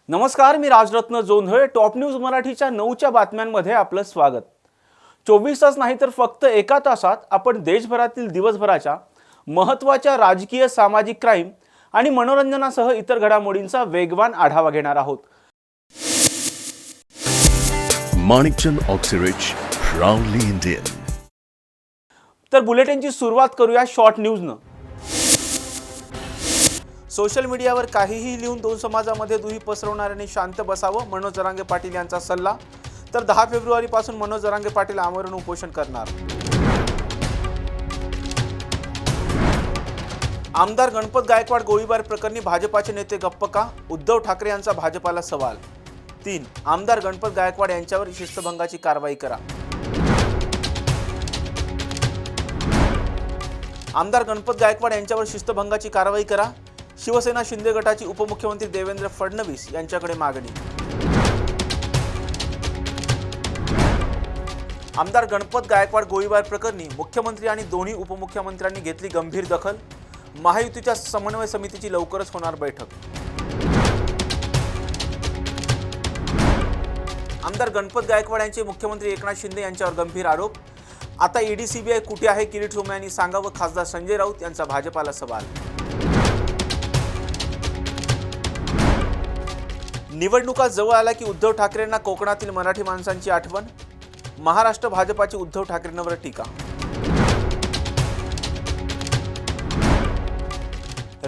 नमस्कार, मी Rajratna Jondhale. Top news मराठीच्या 9च्या बातम्यांमध्ये आपलं स्वागत. 24 तास नाही तर फक्त एका तासात आपण देशभरातील दिवसभराच्या महत्त्वाच्या राजकीय, सामाजिक, क्राईम आणि मनोरंजनासह इतर घडामोडींचा वेगवान आढावा घेणार आहोत. Manikchand Oxyrich, proudly Indian. तर बुलेटिनची सुरुवात करूया शॉर्ट न्यूजनं. सोशल मीडियावर काहीही लिहून दोन समाजामध्ये दुही पसरवणाऱ्यांनी शांत बसावं, मनोज जरांगे पाटील यांचा सल्ला. तर 10 फेब्रुवारीपासून मनोज जरांगे पाटील आमरण उपोषण करणार. आमदार गणपत गायकवाड गोळीबार प्रकरणी भाजपाचे नेते गप्प का? उद्धव ठाकरे यांचा भाजपाला सवाल. 3. आमदार गणपत गायकवाड यांच्यावर शिस्तभंगाची कारवाई करा. आमदार गणपत गायकवाड यांच्यावर शिस्तभंगाची कारवाई करा. शिवसेना शिंदे गटाची उपमुख्यमंत्री देवेंद्र फडणवीस यांच्याकडे मागणी. आमदार गणपत गायकवाड गोळीबार प्रकरणी मुख्यमंत्री आणि दोन्ही उपमुख्यमंत्र्यांनी घेतली गंभीर दखल. महायुतीच्या समन्वय समितीची लवकरच होणार बैठक. आमदार गणपत गायकवाड यांचे मुख्यमंत्री एकनाथ शिंदे यांच्यावर गंभीर आरोप. आता ईडी सीबीआय कुठे आहे? किरीट सोमय्या यांनी सांगावं. खासदार संजय राऊत यांचा भाजपाला सवाल. निवडणुका जवळ आल्या की उद्धव ठाकरेंना कोकणातील मराठी माणसांची आठवण. महाराष्ट्र भाजपाची उद्धव ठाकरेंवर टीका.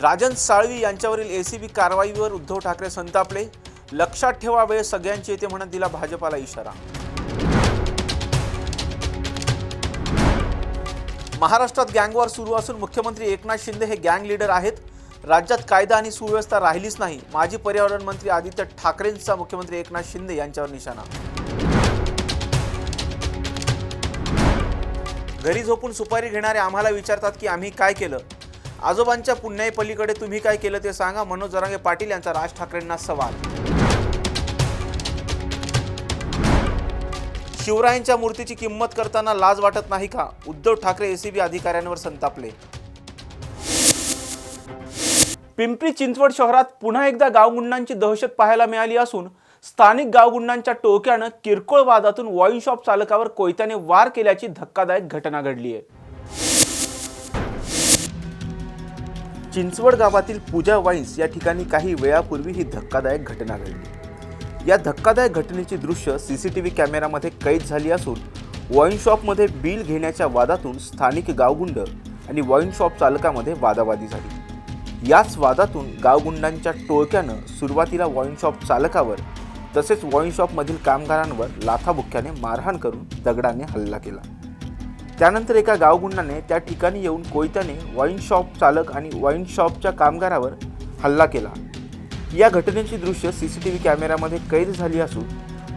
राजन साळवी यांच्यावरील एसीबी कारवाईवर उद्धव ठाकरे संतापले. लक्षात ठेवा, वेळ सगळ्यांची येते म्हणत दिला भाजपाला इशारा. महाराष्ट्रात गँगवॉर सुरू असून मुख्यमंत्री एकनाथ शिंदे हे गँग लीडर आहेत. राज्यात कायदा आणि सुव्यवस्था राहिलीच नाही. माजी पर्यावरण मंत्री आदित्य ठाकरेंचा मुख्यमंत्री एकनाथ शिंदे यांच्यावर निशाणा. घरी झोपून सुपारी घेणारे आम्हाला विचारतात की आम्ही काय केलं. आजोबांच्या पुण्याई पलीकडे तुम्ही काय केलं ते सांगा. मनोज जरांगे पाटील यांचा राज ठाकरेंना सवाल. शिवरायांच्या मूर्तीची किंमत करताना लाज वाटत नाही का? उद्धव ठाकरे एसीबी अधिकाऱ्यांवर संतापले. पिंपरी चिंचवड शहरात पुन्हा एकदा गावगुंडांची दहशत पाहायला मिळाली असून स्थानिक गावगुंडांच्या टोळक्यानं किरकोळ वादातून वाईन शॉप चालकावर कोयत्याने वार केल्याची धक्कादायक घटना घडली आहे. चिंचवड गावातील पूजा वाईन्स या ठिकाणी काही वेळापूर्वी ही धक्कादायक घटना घडली. या धक्कादायक घटनेची दृश्य सीसीटीव्ही कॅमेरामध्ये कैद झाली असून वाईन शॉपमध्ये बिल घेण्याच्या वादातून स्थानिक गावगुंड आणि वाईन शॉप चालकामध्ये वादावादी झाली. याच वादातून गावगुंडांच्या टोळक्यानं सुरुवातीला वाईन शॉप चालकावर तसेच वाईन शॉपमधील कामगारांवर लाथाबुक्क्याने मारहाण करून दगडाने हल्ला केला. त्यानंतर एका गावगुंडाने त्या ठिकाणी येऊन कोयत्याने वाईन शॉप चालक आणि वाईन शॉपच्या कामगारावर हल्ला केला. या घटनेची दृश्य सीसीटीव्ही कॅमेऱ्यामध्ये कैद झाली असून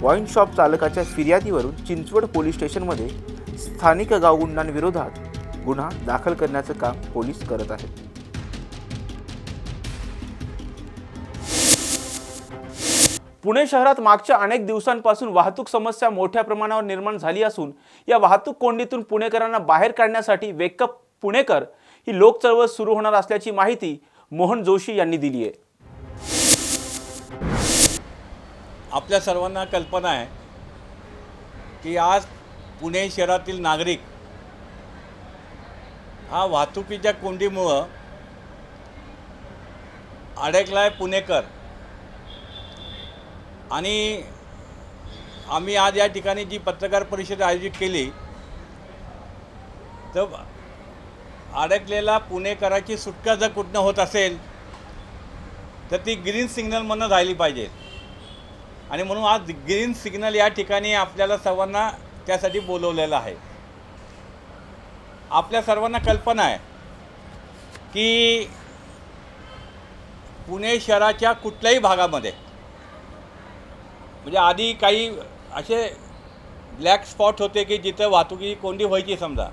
वाईन शॉप चालकाच्या फिर्यादीवरून चिंचवड पोलीस स्टेशनमध्ये स्थानिक गावगुंडांविरोधात गुन्हा दाखल करण्याचं काम पोलीस करत आहेत. पुणे शहरात मागच्या अनेक दिवसांपासून वाहतूक समस्या मोठ्या प्रमाणावर निर्माण झाली असून या वाहतूक कोंडीतून पुणेकरांना बाहेर काढण्यासाठी वेकअप पुणेकर ही लोक चळवळ सुरू होणार असल्याची माहिती मोहन जोशी यांनी दिली आहे. आपल्या सर्वांना कल्पना आहे की आज पुणे शहरातील नागरिक हा वाहतुकीच्या कोंडीमुळं अडकलाय पुणेकर. आणि आम्ही आज या ठिकाणी जी पत्रकार परिषद आयोजित केली तर अडकलेला पुणेकराची सुटका जर कुठनं होत असेल तर ती ग्रीन सिग्नलमधून राहिली पाहिजे. आणि म्हणून आज ग्रीन सिग्नल या ठिकाणी आपल्याला सर्वांना त्यासाठी बोलवलेलं आहे. आपल्या सर्वांना कल्पना आहे की पुणे शहराच्या कुठल्याही भागामध्ये म्हणजे आधी काही असे ब्लॅक स्पॉट होते की जिथं वाहतुकी कोंडी व्हायची समजा,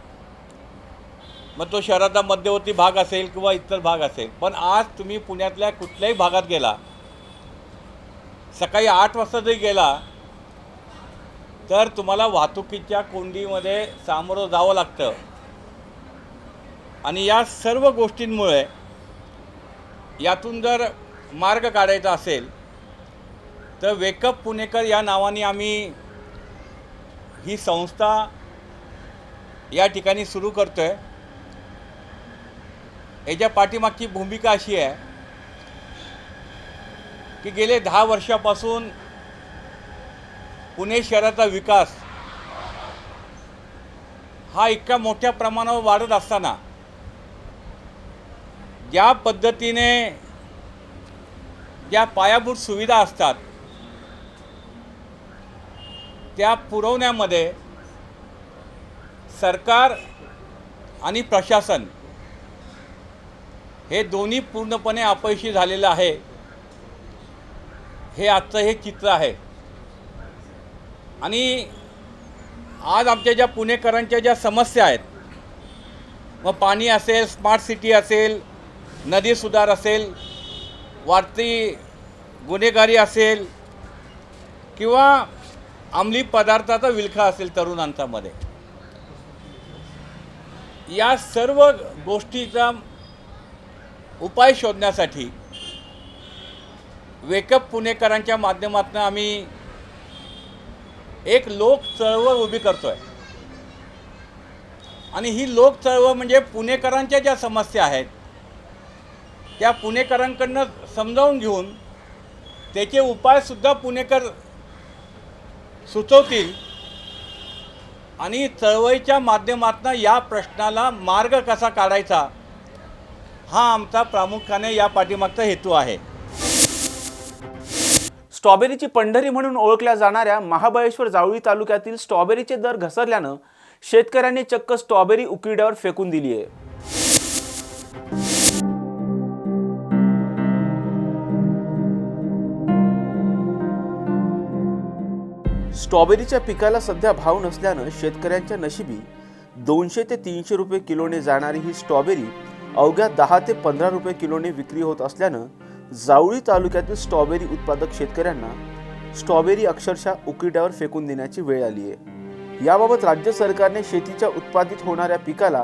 मग तो शहराचा मध्यवर्ती भाग असेल किंवा इतर भाग असेल. पण आज तुम्ही पुण्यातल्या कुठल्याही भागात गेला, सकाळी 8 वाजता जरी गेला तर तुम्हाला वाहतुकीच्या कोंडीमध्ये सामोरं जावं लागतं. आणि या सर्व गोष्टींमुळे यातून जर मार्ग काढायचा असेल तर वेकअप पुणेकर या नावाने आम्ही ही संस्था या ठिकाणी सुरू करतो आहे. याच्या पाठीमागची भूमिका अशी आहे की गेले 10 वर्षापासून पुणे शहराचा विकास हा इतक्या मोठ्या प्रमाणावर वाढत असताना ज्या पद्धतीने ज्या पायाभूत सुविधा असतात त्या पुरवण्यामध्ये सरकार आणि प्रशासन हे दोन्ही पूर्णपणे अपयशी झालेलं आहे. हे आजचं हे चित्र आहे. आणि आज आमच्या ज्या पुणेकरांच्या ज्या समस्या आहेत, मग पाणी असेल, स्मार्ट सिटी असेल, नदी सुधार असेल, वाढती गुन्हेगारी असेल किंवा अंमली पदार्थाचा विळखा असेल तरुणांच्यामध्ये, या सर्व गोष्टीचा उपाय शोधण्यासाठी वेकअप पुणेकरांच्या माध्यमातून आम्ही एक लोक चळवळ उभी करतो आहे. आणि ही लोक चळवळ म्हणजे पुणेकरांच्या ज्या समस्या आहेत त्या पुणेकरांकडनं समजावून घेऊन त्याचे उपायसुद्धा पुणेकर सुचवतील आणि चळवळीच्या माध्यमातून या प्रश्नाला मार्ग कसा काढायचा हा आमचा प्रामुख्याने या पाठीमागचा हेतू आहे. स्ट्रॉबेरीची पंढरी म्हणून ओळखल्या जाणाऱ्या महाबळेश्वर जावळी तालुक्यातील स्ट्रॉबेरीचे दर घसरल्यानं शेतकऱ्यांनी चक्क स्ट्रॉबेरी उकिरड्यावर फेकून दिली आहे. स्ट्रॉबेरीच्या पिकाला सध्या भाव नसल्यानं शेतकऱ्यांच्या नशिबी 200 ते 300 रुपये किलोने जाणारी ही स्ट्रॉबेरी अवघ्या 10 ते 15 रुपये किलोने विक्री होत असल्यानं जावळी तालुक्यातील स्ट्रॉबेरी उत्पादक शेतकऱ्यांना स्ट्रॉबेरी अक्षरशः उकिरड्यावर फेकून देण्याची वेळ आली आहे. याबाबत राज्य सरकारने शेतीच्या उत्पादित होणाऱ्या पिकाला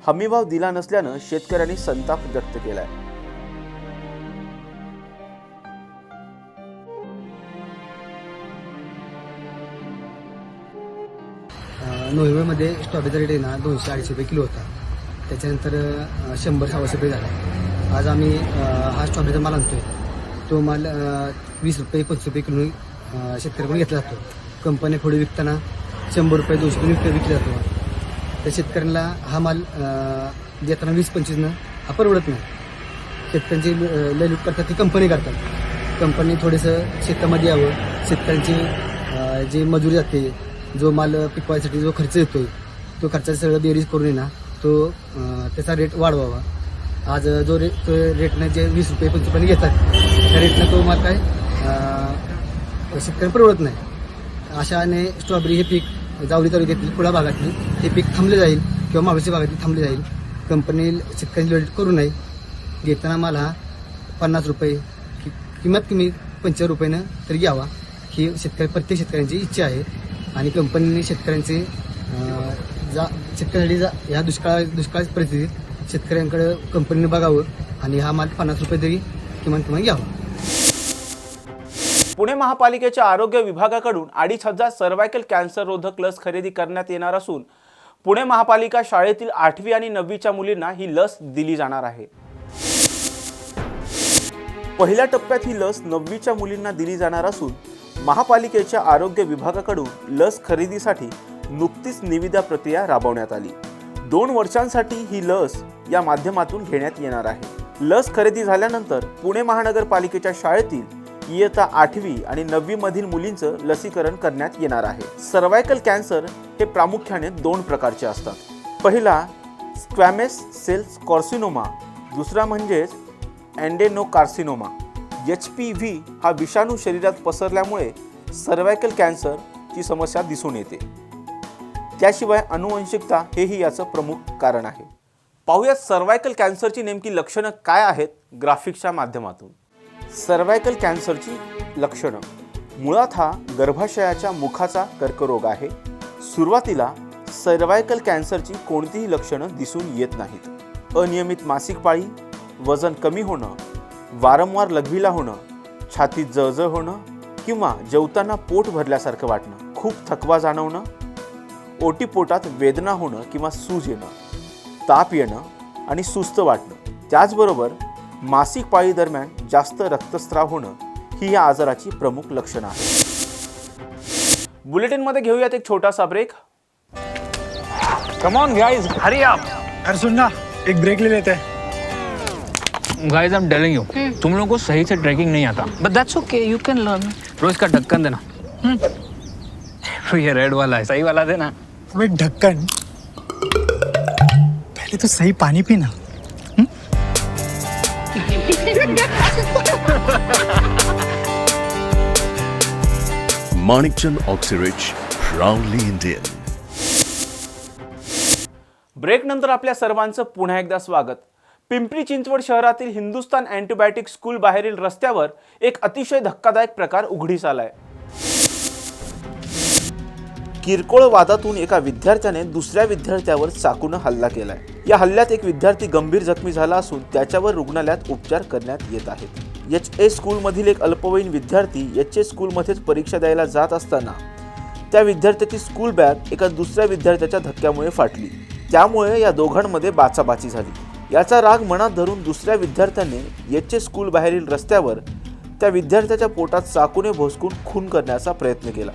हमीभाव दिला नसल्यानं शेतकऱ्यांनी संताप व्यक्त केला आहे. नोव्हेंबरमध्ये स्ट्रॉबेरीचा रेट आहे ना 200-250 रुपये किलो होता. त्याच्यानंतर 100-150 रुपये झाला. आज आम्ही हा स्ट्रॉबेरीचा माल आणतोय. तो माल 20 रुपये 25 रुपये किलो शेतकऱ्याकडून घेतला जातो. कंपनी पुढे विकताना 100 रुपये 200 रुपये विकला जातो. तर शेतकऱ्यांना हा माल देताना 20-25 हा परवडत नाही. शेतकऱ्यांची लय लूट करतात ती कंपनी करतात. कंपनी थोडंसं शेतामध्ये यावं, शेतकऱ्यांची जी मजुरी जाते, जो माल पिकवायसाठी जो खर्च येतोय तो खर्चाचं सगळं बेरीज करून ना तो त्याचा रेट वाढवावा. आज जो रेटनं जे 20 रुपये 25 रुपये घेतात त्या रेटनं तो माल काय शेतकऱ्यांना परवडत नाही. अशाने स्ट्रॉबेरी हे पीक जावळी तालुक्यातील कुळा भागातली हे पीक थांबले जाईल किंवा मावशी भागातील थांबले जाईल. कंपनी शेतकऱ्यांची रेट करू नये. घेताना माल हा 50 रुपये किंमत कमी 75 रुपयानं तरी घ्यावा ही प्रत्येक शेतकऱ्यांची इच्छा आहे. आणि कंपनीने शेतकऱ्यांचे शेतकऱ्यांसाठी ह्या दुष्काळ परिस्थितीत शेतकऱ्यांकडे कंपनीने बघावं आणि हा माल 50 रुपये तरी किमान घ्यावा. पुणे महापालिकेच्या आरोग्य विभागाकडून 2,500 सर्व्हायकल कॅन्सर रोधक लस खरेदी करण्यात येणार असून पुणे महापालिका शाळेतील 8वी आणि 9वीच्या मुलींना ही लस दिली जाणार आहे. पहिल्या टप्प्यात ही लस 9वीच्या मुलींना दिली जाणार असून महापालिकेच्या आरोग्य विभागाकडून लस खरेदीसाठी नुकतीच निविदा प्रक्रिया राबवण्यात आली. 2 वर्षांसाठी ही लस या माध्यमातून घेण्यात येणार आहे. लस खरेदी झाल्यानंतर पुणे महानगरपालिकेच्या शाळेतील इयत्ता 8वी आणि 9वी मधील मुलींचं लसीकरण करण्यात येणार आहे. सर्व्हायकल कॅन्सर हे प्रामुख्याने 2 प्रकारचे असतात. पहिला स्क्वॅमेस सेल कार्सिनोमा, दुसरा म्हणजेच एंडेनोकार्सिनोमा. HPV हा विषाणू शरीरात पसरल्यामुळे सर्व्हायकल कॅन्सरची समस्या दिसून येते. त्याशिवाय अनुवंशिकता हेही याचं प्रमुख कारण आहे. पाहूयात सर्व्हायकल कॅन्सरची नेमकी लक्षणं काय आहेत ग्राफिक्सच्या माध्यमातून. सर्व्हायकल कॅन्सरची लक्षणं. मुळात हा गर्भाशयाच्या मुखाचा कर्करोग आहे. सुरुवातीला सर्व्हायकल कॅन्सरची कोणतीही लक्षणं दिसून येत नाहीत. अनियमित मासिक पाळी, वजन कमी होणं, वारंवार लघवीला होणं, छातीत जळजळ होणं किंवा जेवताना पोट भरल्यासारखं वाटणं, खूप थकवा जाणवणं, ओटीपोटात वेदना होणं किंवा सूज येणं, ताप येणं आणि सुस्त वाटणं, त्याचबरोबर मासिक पाळी दरम्यान जास्त रक्तस्राव होणं ही या आजाराची प्रमुख लक्षणं आहेत. बुलेटिनमध्ये घेऊयात एक छोटासा break. Come on guys, hurry up. यार सुन ना, एक ब्रेक ले लेते हैं. Guys, I'm telling you, तुम लोगों को सही से ट्रैकिंग नहीं आता. But that's okay, you can learn. रोज का ढक्कन देना. ये रेड वाला है, सही वाला देना. अबे ढक्कन, पहले तो सही पानी पीना. Manikchand Oxyrich, proudly Indian. Break नंतर आपल्या सर्वांचं पुन्हा एकदा स्वागत. पिंपरी चिंचवड शहरातील हिंदुस्तान अँटिबायोटिक स्कूल बाहेरील रस्त्यावर एक अतिशय धक्कादायक प्रकार उघडीस आलाय. किरकोळ वादातून एका विद्यार्थ्याने दुसऱ्या विद्यार्थ्यावर चाकूने हल्ला केलाय. या हल्ल्यात एक विद्यार्थी गंभीर जखमी झाला असून त्याच्यावर रुग्णालयात उपचार करण्यात येत आहेत. HA स्कूलमधील एक अल्पवयीन विद्यार्थी HA स्कूलमध्येच परीक्षा द्यायला जात असताना त्या विद्यार्थ्याची स्कूल बॅग एका दुसऱ्या विद्यार्थ्याच्या धक्क्यामुळे फाटली. त्यामुळे या दोघांमध्ये बाचाबाची झाली. याचा राग मनात धरून दुसऱ्या विद्यार्थ्याने HA स्कूल बाहेरील रस्त्यावर त्या विद्यार्थ्याच्या पोटात चाकूने भोसकून खून करण्याचा प्रयत्न केला.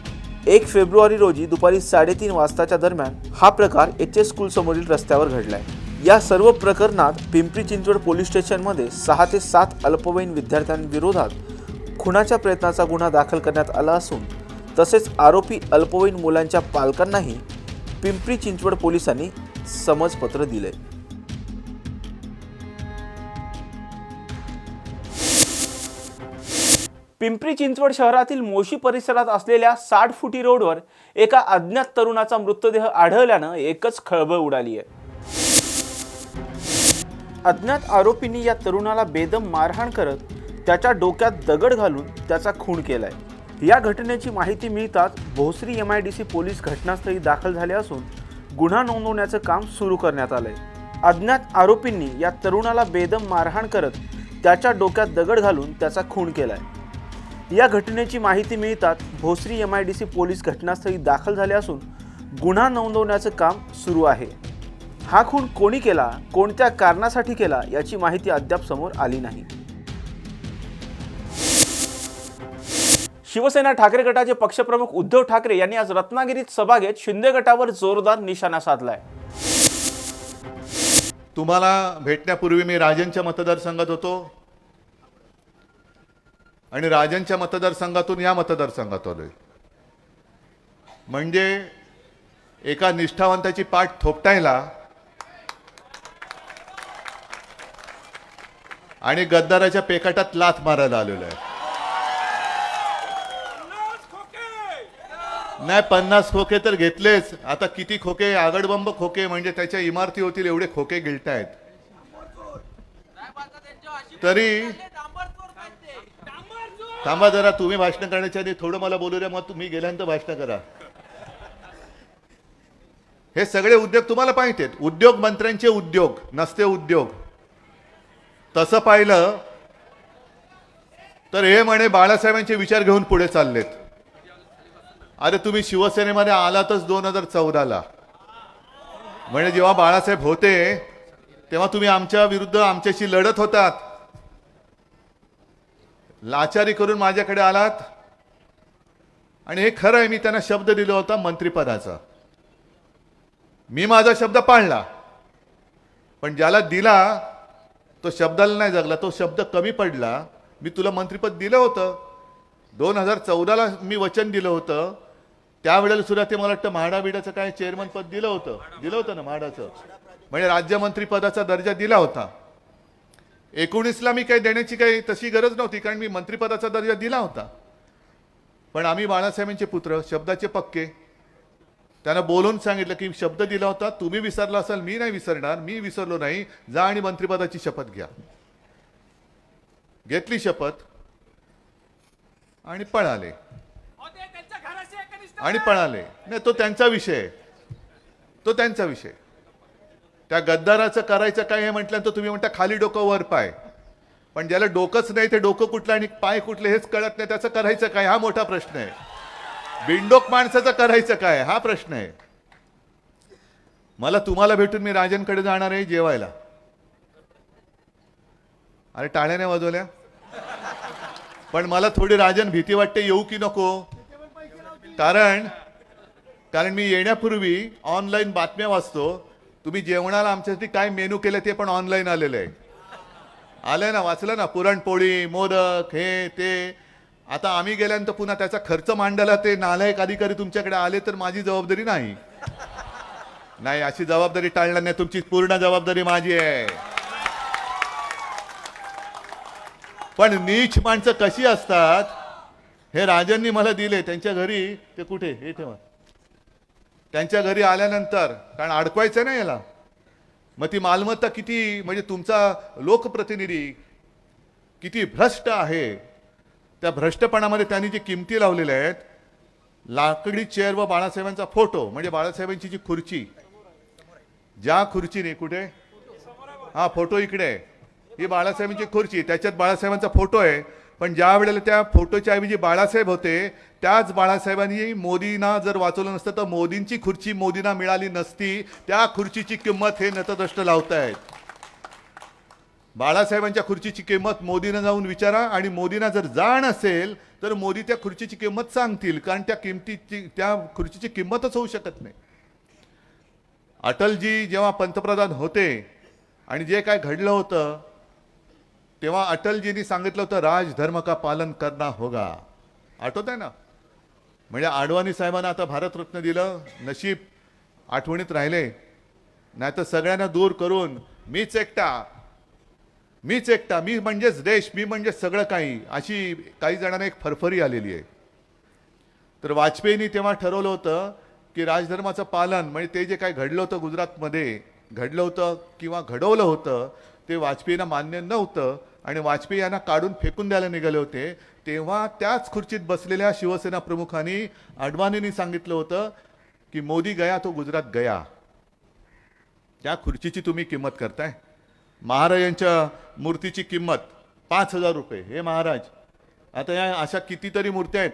1 फेब्रुवारी रोजी दुपारी 3:30 वाजताच्या दरम्यान हा प्रकार HA स्कूल समोरील रस्त्यावर घडलाय. या सर्व प्रकरणात पिंपरी चिंचवड पोलीस स्टेशनमध्ये 6 ते 7 अल्पवयीन विद्यार्थ्यांविरोधात खुनाच्या प्रयत्नाचा गुन्हा दाखल करण्यात आला असून तसेच आरोपी अल्पवयीन मुलांच्या पालकांनाही पिंपरी चिंचवड पोलिसांनी समजपत्र दिले. पिंपरी चिंचवड शहरातील मोशी परिसरात असलेल्या 60 फुटी रोडवर एका अज्ञात तरुणाचा मृतदेह आढळल्यानं एकच खळबळ उडाली आहे. अज्ञात आरोपींनी या तरुणाला बेदम मारहाण करत त्याच्या डोक्यात दगड घालून त्याचा खून केलाय. या घटनेची माहिती मिळताच भोसरी MIDC पोलीस घटनास्थळी दाखल झाले असून गुन्हा नोंदवण्याचं काम सुरू करण्यात आलंय. अज्ञात आरोपींनी या तरुणाला बेदम मारहाण करत त्याच्या डोक्यात दगड घालून त्याचा खून केलाय. या घटनेची माहिती मिळताच भोसरी MIDC पोलीस घटनास्थळी दाखल झाले असून गुन्हा नोंदवण्याचं काम सुरू आहे. हा खून कोणी केला, कोणत्या कारणासाठी केला याची माहिती अद्याप समोर आली नाही. शिवसेना ठाकरे गटाचे पक्षप्रमुख उद्धव ठाकरे यांनी आज रत्नागिरीत सभा घेत शिंदे गटावर जोरदार निशाणा साधलाय. तुम्हाला भेटण्यापूर्वी मी राजनच्या मतदारसंघात होतो आणि राजनच्या मतदारसंघातून या मतदारसंघात आलोय. म्हणजे एका निष्ठावंताची पाठ थोपटायला आणि गद्दाराच्या पेकाटात लाथ मारायला आलेलो आहे. नाही, 50 खोके तर घेतलेच. आता किती खोके, आगडबंब खोके, म्हणजे त्याच्या इमारती होतील एवढे खोके गिळतायत. तरी थांबा जरा, तुम्ही भाषण करण्याच्या आधी थोडं मला बोलू द्या, मग तुम्ही गेल्यानंतर भाषण करा. हे सगळे उद्योग तुम्हाला माहिती आहेत. उद्योग मंत्र्यांचे उद्योग नसते उद्योग. तसं पाहिलं तर हे म्हणे बाळासाहेबांचे विचार घेऊन पुढे चाललेत. अरे तुम्ही शिवसेनेमध्ये आलातच 2014ला. म्हणजे जेव्हा बाळासाहेब होते तेव्हा तुम्ही आमच्या विरुद्ध आमच्याशी लढत होतात. लाचारी करून माझ्याकडे आलात आणि हे खरं आहे, मी त्यांना शब्द दिला होता मंत्रिपदाचा. मी माझा शब्द पाळला, पण ज्याला दिला तो शब्दाला नाही जगला, तो शब्द कमी पडला. मी तुला मंत्रिपद दिलं होतं 2014ला, मी वचन दिलं होतं. त्यावेळेला सुद्धा ते मला वाटतं म्हाडा-बिडाचं काय चेअरमन पद दिलं होतं ना म्हाडाचं, म्हणजे राज्यमंत्रीपदाचा दर्जा दिला होता. 19ला मी काही देण्याची काही तशी गरज नव्हती, कारण मी मंत्रिपदाचा दर्जा दिला होता. पण आम्ही बाळासाहेबांचे पुत्र, शब्दाचे पक्के. त्यांना बोलून सांगितलं की शब्द दिला होता, तुम्ही विसरला असाल, मी नाही विसरणार, मी विसरलो नाही. जा आणि मंत्रिपदाची शपथ घ्या. घेतली शपथ आणि पळाले. नाही, तो त्यांचा विषय. त्या गद्दाराचं करायचं काय हे म्हटल्यानंतर तुम्ही म्हणता खाली डोकं वर पाय. पण ज्याला डोकंच नाही ते डोकं कुठलं आणि पाय कुठले हेच कळत नाही त्याचं करायचं काय हा मोठा प्रश्न आहे. बिंडोक माणसाचं करायचं काय हा प्रश्न आहे. मला तुम्हाला भेटून मी राजनकडे जाणार आहे जेवायला. अरे टाळ्याने वाजवल्या. पण मला थोडी राजन भीती वाटते येऊ की नको. कारण मी येण्यापूर्वी ऑनलाईन बातम्या वाचतो. तुम्ही जेवणाला आमच्यासाठी काय मेनू केले ते पण ऑनलाईन आलेलं आहे. आलंय ना, वाचलं ना, पुरणपोळी मोदक हे ते. आता आम्ही गेल्यानंतर पुन्हा त्याचा खर्च मांडायला ते नालायक अधिकारी तुमच्याकडे आले तर माझी जबाबदारी नाही. नाही अशी जबाबदारी टाळणार नाही. तुमची पूर्ण जबाबदारी माझी आहे. पण नीच माणसं कशी असतात हे राजांनी मला दिले. त्यांच्या घरी ते कुठे हे तेव्हा त्यांच्या घरी आल्यानंतर कारण अडकवायचं नाही याला. मग ती मालमत्ता किती म्हणजे तुमचा लोकप्रतिनिधी किती भ्रष्ट आहे. त्या भ्रष्टपणामध्ये त्यांनी जी किमती लावलेल्या आहेत, लाकडी चेअर व बाळासाहेबांचा फोटो म्हणजे बाळासाहेबांची जी खुर्ची, ज्या खुर्चीने कुठे हा फोटो इकडे आहे, ही बाळासाहेबांची खुर्ची, त्याच्यात बाळासाहेबांचा फोटो आहे. पण ज्या वेळेला त्या फोटोच्या ऐवजी बाळासाहेब होते त्याच बाळासाहेबांनी मोदींना जर वाचवलं नसतं तर मोदींची खुर्ची मोदींना मिळाली नसती. त्या खुर्चीची किंमत हे नतद्रष्ट लावतायत. बाळासाहेबांच्या खुर्चीची किंमत मोदींना जाऊन विचारा आणि मोदींना जर जाण असेल तर मोदी त्या खुर्चीची किंमत सांगतील. कारण त्या खुर्चीची किंमतच होऊ शकत नाही. अटलजी जेव्हा पंतप्रधान होते आणि जे काय घडलं होतं तेव्हा अटलजींनी सांगितलं होतं राजधर्म का पालन करना होगा. आठवत आहे ना. म्हणजे आडवाणी साहेबांना आता भारतरत्न दिलं. नशीब आठवणीत राहिले. नाही तर सगळ्यांना दूर करून मीच एकटा मी म्हणजेच देश, मी म्हणजे सगळं काही, अशी काही जणांना एक फरफरी आलेली आहे. तर वाजपेयींनी तेव्हा ठरवलं होतं की राजधर्माचं पालन म्हणजे ते जे काही घडलं होतं गुजरातमध्ये घडलं होतं किंवा घडवलं होतं ते वाजपेयींना मान्य नव्हतं आणि वाजपेयी यांना काढून फेकून द्यायला निघाले होते. तेव्हा त्याच खुर्चीत बसलेल्या शिवसेना प्रमुखांनी अडवाणींनी सांगितलं होतं की मोदी गया तो गुजरात गया. त्या खुर्चीची तुम्ही किंमत करताय. महाराजांच्या मूर्तीची किंमत 5,000 रुपये. हे महाराज, आता या अशा कितीतरी मूर्त्या आहेत.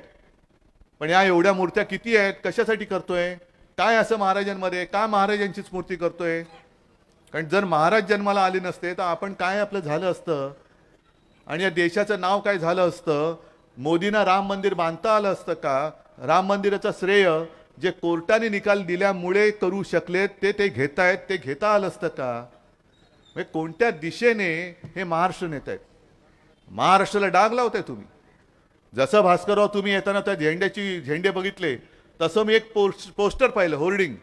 पण या एवढ्या मूर्त्या किती आहेत, कशासाठी करतोय, काय असं महाराजांमध्ये, का महाराजांचीच मूर्ती करतोय. कारण जर महाराज जन्माला आले नसते तर आपण काय आपलं झालं असतं आणि या देशाचं नाव काय झालं असतं. मोदींना राम मंदिर बांधता आलं असतं का. राम मंदिराचं श्रेय जे कोर्टाने निकाल दिल्यामुळे करू शकलेत ते घेतायत, ते घेता आलं असतं का. म्हणजे कोणत्या दिशेने हे महाराष्ट्र नेत आहेत. महाराष्ट्राला डाग लावताय तुम्ही. जसं भास्करराव तुम्ही येताना त्या झेंडे बघितले तसं मी एक पोस्टर पाहिलं, होर्डिंग,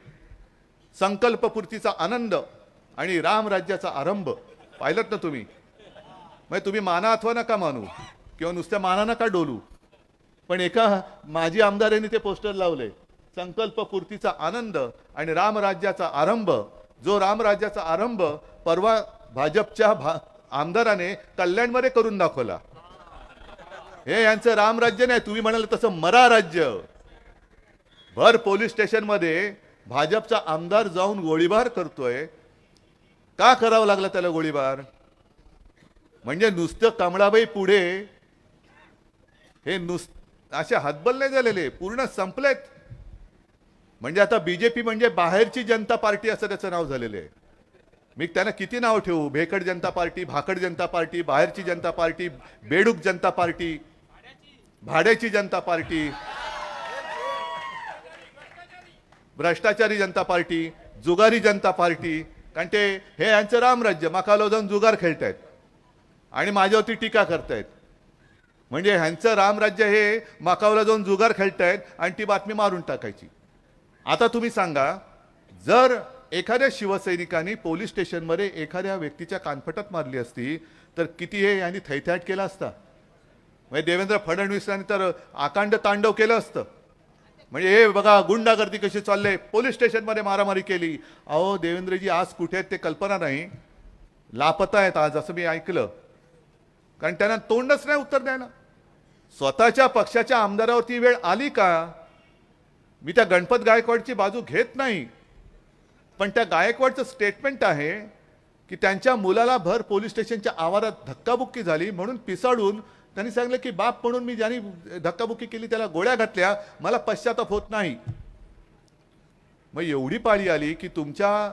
संकल्पपूर्तीचा आनंद आणि रामराज्याचा आरंभ. पाहिलं ना तुम्ही. म्हणजे तुम्ही माना अथवा नका मानू किंवा नुसत्या माना नका डोलू, पण एका माजी आमदारांनी ते पोस्टर लावले, संकल्पपूर्तीचा आनंद आणि रामराज्याचा आरंभ. जो रामराज्याचा आरंभ परवा भाजपच्या आमदाराने कल्याणमध्ये करून दाखवला. हे यांचं रामराज्य नाही. तुम्ही म्हणाल तसं मरा राज्य. भर पोलीस स्टेशनमध्ये भाजपचा आमदार जाऊन गोळीबार करतोय. का करावं लागला त्याला गोळीबार. म्हणजे नुसतं कमळाबाई पुढे हे असे हतबल नाही झालेले, पूर्ण संपलेत. म्हणजे आता बीजेपी म्हणजे बाहेरची जनता पार्टी असं त्याचं नाव झालेलं आहे. मी त्यांना किती नाव ठेवू. भेकड जनता पार्टी, भाकड जनता पार्टी, बाहेरची जनता पार्टी, बेडूक जनता पार्टी, भाड्याची जनता पार्टी, भ्रष्टाचारी जनता पार्टी, जुगारी जनता पार्टी. कारण ते हे यांचं रामराज्य मकालो जाऊन जुगार खेळतायत आणि माझ्यावरती टीका करतायत. म्हणजे ह्यांचं रामराज्य हे मकावला जाऊन जुगार खेळतायत आणि ती बातमी मारून टाकायची. आता तुम्ही सांगा, जर एखाद्या शिवसैनिकांनी पोलीस स्टेशनमध्ये एखाद्या व्यक्तीच्या कानफटात मारली असती तर किती हे यांनी थैथयाट केला असता. म्हणजे देवेंद्र फडणवीसांनी तर आकांड तांडव केलं असतं. म्हणजे हे बघा गुंडागर्दी कशी चालले, पोलीस स्टेशनमध्ये मारामारी केली. अहो देवेंद्रजी आज कुठे आहेत ते कल्पना नाही. लापता आहेत आज असं मी ऐकलं. कारण त्यांना तोंडच नाही उत्तर द्यायला. स्वतःच्या पक्षाच्या आमदारावरती वेळ आली का. मी त्या गणपत गायकवाडची बाजू घेत नाही, पण त्या गायकवाडचं स्टेटमेंट आहे की त्यांच्या मुलाला भर पोलीस स्टेशनच्या आवारात धक्काबुक्की झाली म्हणून पिसाळून त्यांनी सांगितलं की बाप म्हणून मी ज्यांनी धक्काबुक्की केली त्याला गोळ्या घातल्या, मला पश्चाताप होत नाही. मग एवढी पाळी आली की तुमच्या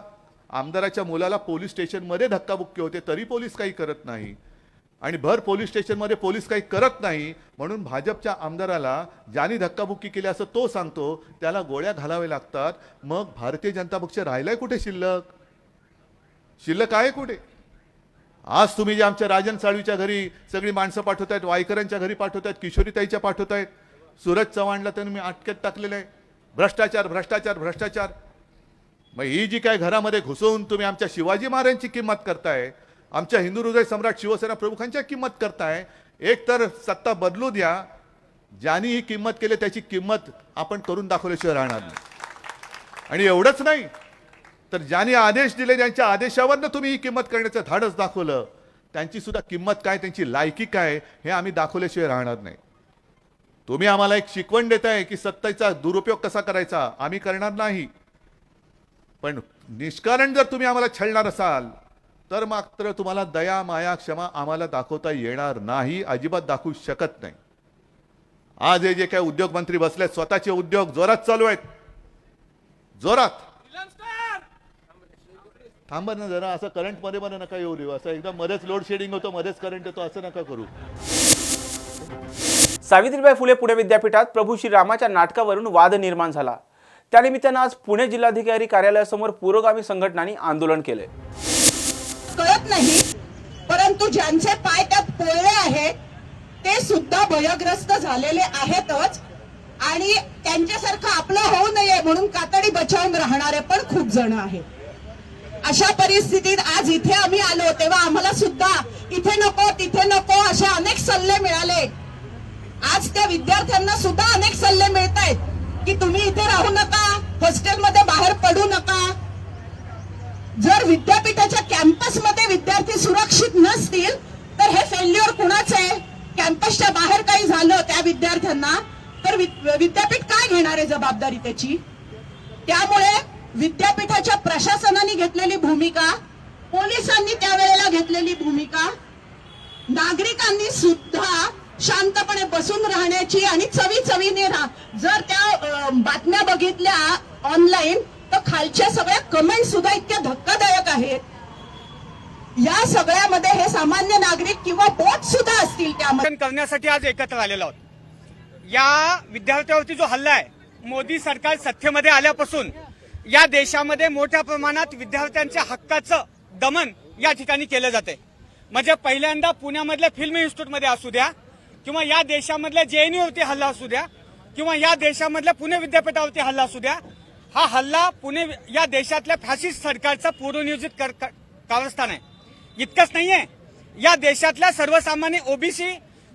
आमदाराच्या मुलाला पोलीस स्टेशनमध्ये धक्काबुक्की होते तरी पोलीस काही करत नाही, आणि भर पोलीस स्टेशनमध्ये पोलीस काही करत नाही म्हणून भाजपच्या आमदाराला ज्यांनी धक्काबुक्की केली असं तो सांगतो त्याला गोळ्या घालावे लागतात. मग भारतीय जनता पक्ष राहिलाय कुठे? शिल्लक आहे कुठे? आज तुम्ही जे आमच्या राजन साळवीच्या घरी सगळी माणसं पाठवतायत, वायकरांच्या घरी पाठवतायत, किशोरीताईच्या पाठवतायत, सूरज चव्हाणला त्यांनी मी अटकेत टाकलेलं आहे. भ्रष्टाचार भ्रष्टाचार भ्रष्टाचार. मग ही जी काय घरामध्ये घुसवून तुम्ही आमच्या शिवाजी महाराजांची किंमत करताय, आमच्या हिंदू हृदय सम्राट शिवसेना प्रमुखांच्या किंमत करताय, एक तर सत्ता बदलू द्या, ज्यांनी ही किंमत केली त्याची किंमत आपण करून दाखवल्याशिवाय राहणार नाही. आणि एवढंच नाही तर ज्यांनी आदेश दिले, ज्यांच्या आदेशावरनं तुम्ही ही किंमत करण्याचं धाडस दाखवलं, त्यांची सुद्धा किंमत काय, त्यांची लायकी काय हे आम्ही दाखवल्याशिवाय राहणार नाही. तुम्ही आम्हाला एक शिकवण देताय की सत्तेचा दुरुपयोग कसा करायचा, आम्ही करणार नाही. पण निष्कारण जर तुम्ही आम्हाला छळणार असाल तर मात्र तुम्हाला दया माया क्षमा आम्हाला दाखवता येणार नाही, अजिबात दाखवू शकत नाही. आज हे जे काही उद्योग मंत्री बसलेत, स्वतःचे उद्योग जोरात चालू आहेत, जोरात. थांबा ना जरा, असं करंट मध्ये मला नका येऊ देऊ. असं एकदम मध्येच लोड शेडिंग होतो, मध्येच करंट येतो, असं नका करू. सावित्रीबाई फुले पुणे विद्यापीठात प्रभू श्रीरामाच्या नाटकावरून वाद निर्माण झाला. त्यानिमित्तानं आज पुणे जिल्हाधिकारी कार्यालयासमोर पुरोगामी संघटनांनी आंदोलन केले. कळत नाही, परंतु ज्यांचे पाय त्यात पोळले आहेत ते सुद्धा भयग्रस्त झालेले आहेतच, आणि त्यांच्यासारखं आपलं होऊ नये म्हणून कातडी बचावून राहणारे पण खूप जण आहेत. अशा परिस्थितीत आज इथे आम्ही आलो तेव्हा आम्हाला सुद्धा इथे नको तिथे नको असे अनेक सल्ले मिळाले. आज त्या विद्यार्थ्यांना सुद्धा अनेक सल्ले मिळत आहेत की तुम्ही इथे राहू नका, हॉस्टेलमध्ये बाहेर पडू नका. जर विद्यापीठाच्या कॅम्पसमध्ये विद्यार्थी सुरक्षित नसतील तर हे फेल्युअर कुणाचं आहे? कॅम्पसच्या बाहेर काही झालं त्या विद्यार्थ्यांना तर विद्यापीठ काय घेणार आहे जबाबदारी त्याची? त्यामुळे विद्यापीठाच्या प्रशासनाने घेतलेली भूमिका, पोलिसांनी त्यावेळेला घेतलेली भूमिका, नागरिकांनी सुद्धा शांतपणे बसून राहण्याची आणि चवीने जर त्या बातम्या बघितल्या ऑनलाईन तर खालच्या सगळ्या कमेंट सुद्धा इतक्या धक्कादायक आहेत. या सगळ्यामध्ये हे सामान्य नागरिक किंवा बोट सुद्धा असतील त्यामध्ये करण्यासाठी आज एकत्र आलेलो आहोत. या विद्यार्थ्यावरती जो हल्ला आहे, मोदी सरकार सत्तेमध्ये आल्यापासून या देशामध्ये मोठ्या प्रमाणात विद्यार्थ्यांच्या हक्काचं दमन या ठिकाणी केलं जाते. म्हणजे पहिल्यांदा पुण्यामधल्या फिल्म इन्स्टिट्यूटमध्ये असू द्या किंवा या देशामधल्या JNUवरती हल्ला असू द्या किंवा या देशामधल्या पुणे विद्यापीठावरती हल्ला असू द्या, हा हल्ला पुणे या देशातल्या फॅसिस्ट सरकारचं पूर्वनियोजित कारस्थान आहे. इतकंच नाहीये, या देशातल्या सर्वसामान्य ओबीसी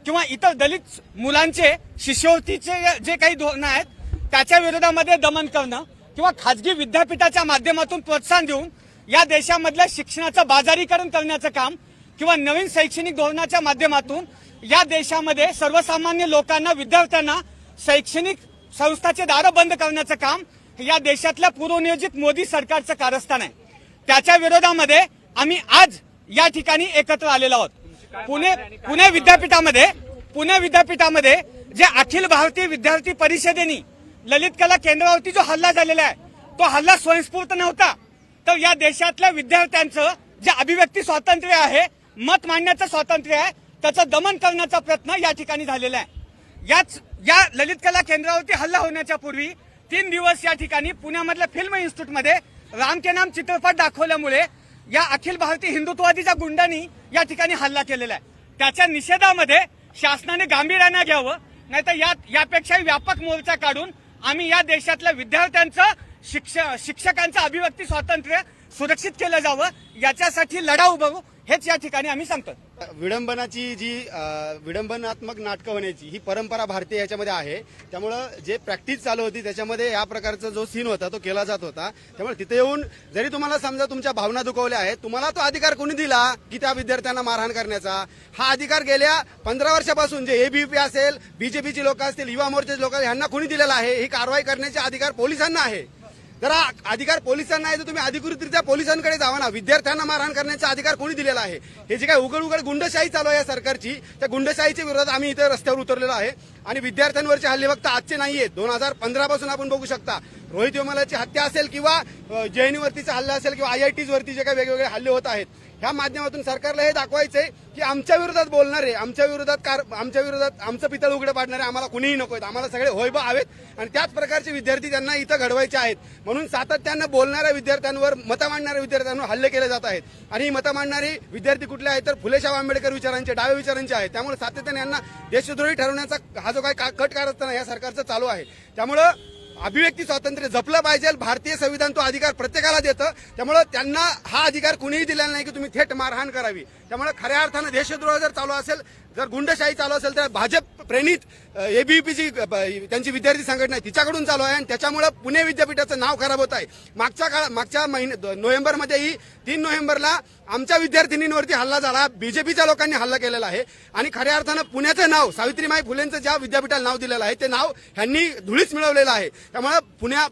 किंवा इतर दलित मुलांचे शिष्यवृत्तीचे जे काही धोरणं आहेत त्याच्या विरोधामध्ये दमन करणं किंवा खाजगी विद्यापीठाच्या माध्यमातून प्रोत्साहन देऊन या देशामधल्या शिक्षणाचं बाजारीकरण करण्याचं काम किंवा नवीन शैक्षणिक धोरणाच्या माध्यमातून या देशामध्ये सर्वसामान्य लोकांना, विद्यार्थ्यांना शैक्षणिक संस्थाचे दारं बंद करण्याचं काम या देशातल्या पूर्वनियोजित मोदी सरकारचं कारस्थान आहे. त्याच्या विरोधामध्ये आम्ही आज या ठिकाणी एकत्र आलेलो आहोत. पुणे विद्यापीठामध्ये जे अखिल भारतीय विद्यार्थी परिषदेने ललित कला केंद्रावरती जो हल्ला झालेला आहे तो हल्ला स्वयंस्फूर्त नव्हता, तर या देशातल्या विद्यार्थ्यांचं जे अभिव्यक्ती स्वातंत्र्य आहे, मत मांडण्याचं स्वातंत्र्य आहे, त्याचं दमन करण्याचा प्रयत्न या ठिकाणी झालेला आहे. या ललित कला केंद्रावरती हल्ला होण्याच्या पूर्वी 3 दिवस या ठिकाणी पुण्यामधल्या फिल्म इन्स्टिट्यूटमध्ये राम के नाम चित्रपट दाखवल्यामुळे या अखिल भारतीय हिंदुत्ववादीच्या गुंडांनी या ठिकाणी हल्ला केलेला आहे. त्याच्या निषेधामध्ये शासनाने गांभीर्याने घ्यावं, नाहीतर यापेक्षाही व्यापक मोर्चा काढून आम्ही या देशातल्या विद्यार्थ्यांचं, शिक्षकांचं अभिव्यक्ती स्वातंत्र्य सुरक्षित केलं जावं, याच्यासाठी लढा उभारू, हेच या ठिकाणी आम्ही सांगतो. विडंबनाची जी विडंबनात्मक नाटकं होण्याची ही परंपरा भारतीय याच्यामध्ये आहे. त्यामुळं जे प्रॅक्टिस चालू होती त्याच्यामध्ये या प्रकारचा जो सीन होता तो केला जात होता. त्यामुळे तिथे येऊन जरी तुम्हाला समजा तुमच्या भावना दुखवल्या आहेत, तुम्हाला तो अधिकार कोणी दिला की त्या विद्यार्थ्यांना मारहाण करण्याचा? हा अधिकार गेल्या 15 वर्षापासून जे ABVP असेल, बीजेपीची लोक असतील, युवा मोर्चाचे लोक यांना कोणी दिलेला आहे? ही कारवाई करण्याचे अधिकार पोलिसांना आहे. जरा अधिकार पोलिसांना आहे तर तुम्ही अधिकृतरित्या पोलिसांकडे जावा ना. विद्यार्थ्यांना मारहाण करण्याचा अधिकार कोणी दिलेला आहे? हे जे काय उघड गुंडशाही चालू आहे या सरकारची, त्या गुंडशाहीच्या विरोधात आम्ही इथे रस्त्यावर उतरलेलो आहे. आणि विद्यार्थ्यांवरचे हल्ले फक्त आजचे नाहीये, 2015 पासून आपण बघू शकता. रोहित वेमुलाची हत्या असेल किंवा जेएनयूवरतीचा हल्ला असेल किंवा IITs वरती जे काही वेगवेगळे हल्ले होत आहेत, ह्या माध्यमातून सरकारला हे दाखवायचंय की आमच्या विरोधात बोलणारे, आमच्या विरोधात आमचं पितळ उघडं पाडणारे आम्हाला कुणीही नकोत. आम्हाला सगळे होयबा हवेत आणि त्याच प्रकारचे विद्यार्थी त्यांना इथं घडवायचे आहेत. म्हणून सातत्यानं बोलणाऱ्या विद्यार्थ्यांवर, मतं मांडणाऱ्या विद्यार्थ्यांवर हल्ले केले जात आहेत. आणि ही मतं मांडणारी विद्यार्थी कुठले आहेत तर फुलेशाह आंबेडकर विचारांचे, डाव्या विचारांचे आहेत. त्यामुळे सातत्याने यांना देशद्रोही ठरवण्याचा हा जो काही कट कारस्थान या सरकारचं चालू आहे. त्यामुळं अभिव्यक्ती स्वातंत्र्य जपलं पाहिजे. भारतीय संविधान तो अधिकार प्रत्येकाला देतं. त्यामुळे त्यांना हा अधिकार कुणीही दिलेला नाही की तुम्ही थेट मारहाण करावी. त्यामुळे खऱ्या अर्थानं देशद्रोह जर चालू असेल, जर गुंडशाही चालू असेल तर भाजप प्रेरित ABVPची त्यांची विद्यार्थी संघटना आहे तिच्याकडून चालू आहे आणि त्याच्यामुळे पुणे विद्यापीठाचं नाव खराब होत आहे. मागच्या नोव्हेंबरमध्येही 3 नोव्हेंबरला आमच्या विद्यार्थिनींवरती हल्ला झाला, बीजेपीच्या लोकांनी हल्ला केलेला आहे. आणि खऱ्या अर्थानं पुण्याचं नाव, सावित्रीबाई फुलेंचं ज्या विद्यापीठाला नाव दिलेलं आहे ते नाव ह्यांनी धुळीच मिळवलेलं आहे. त्यामुळे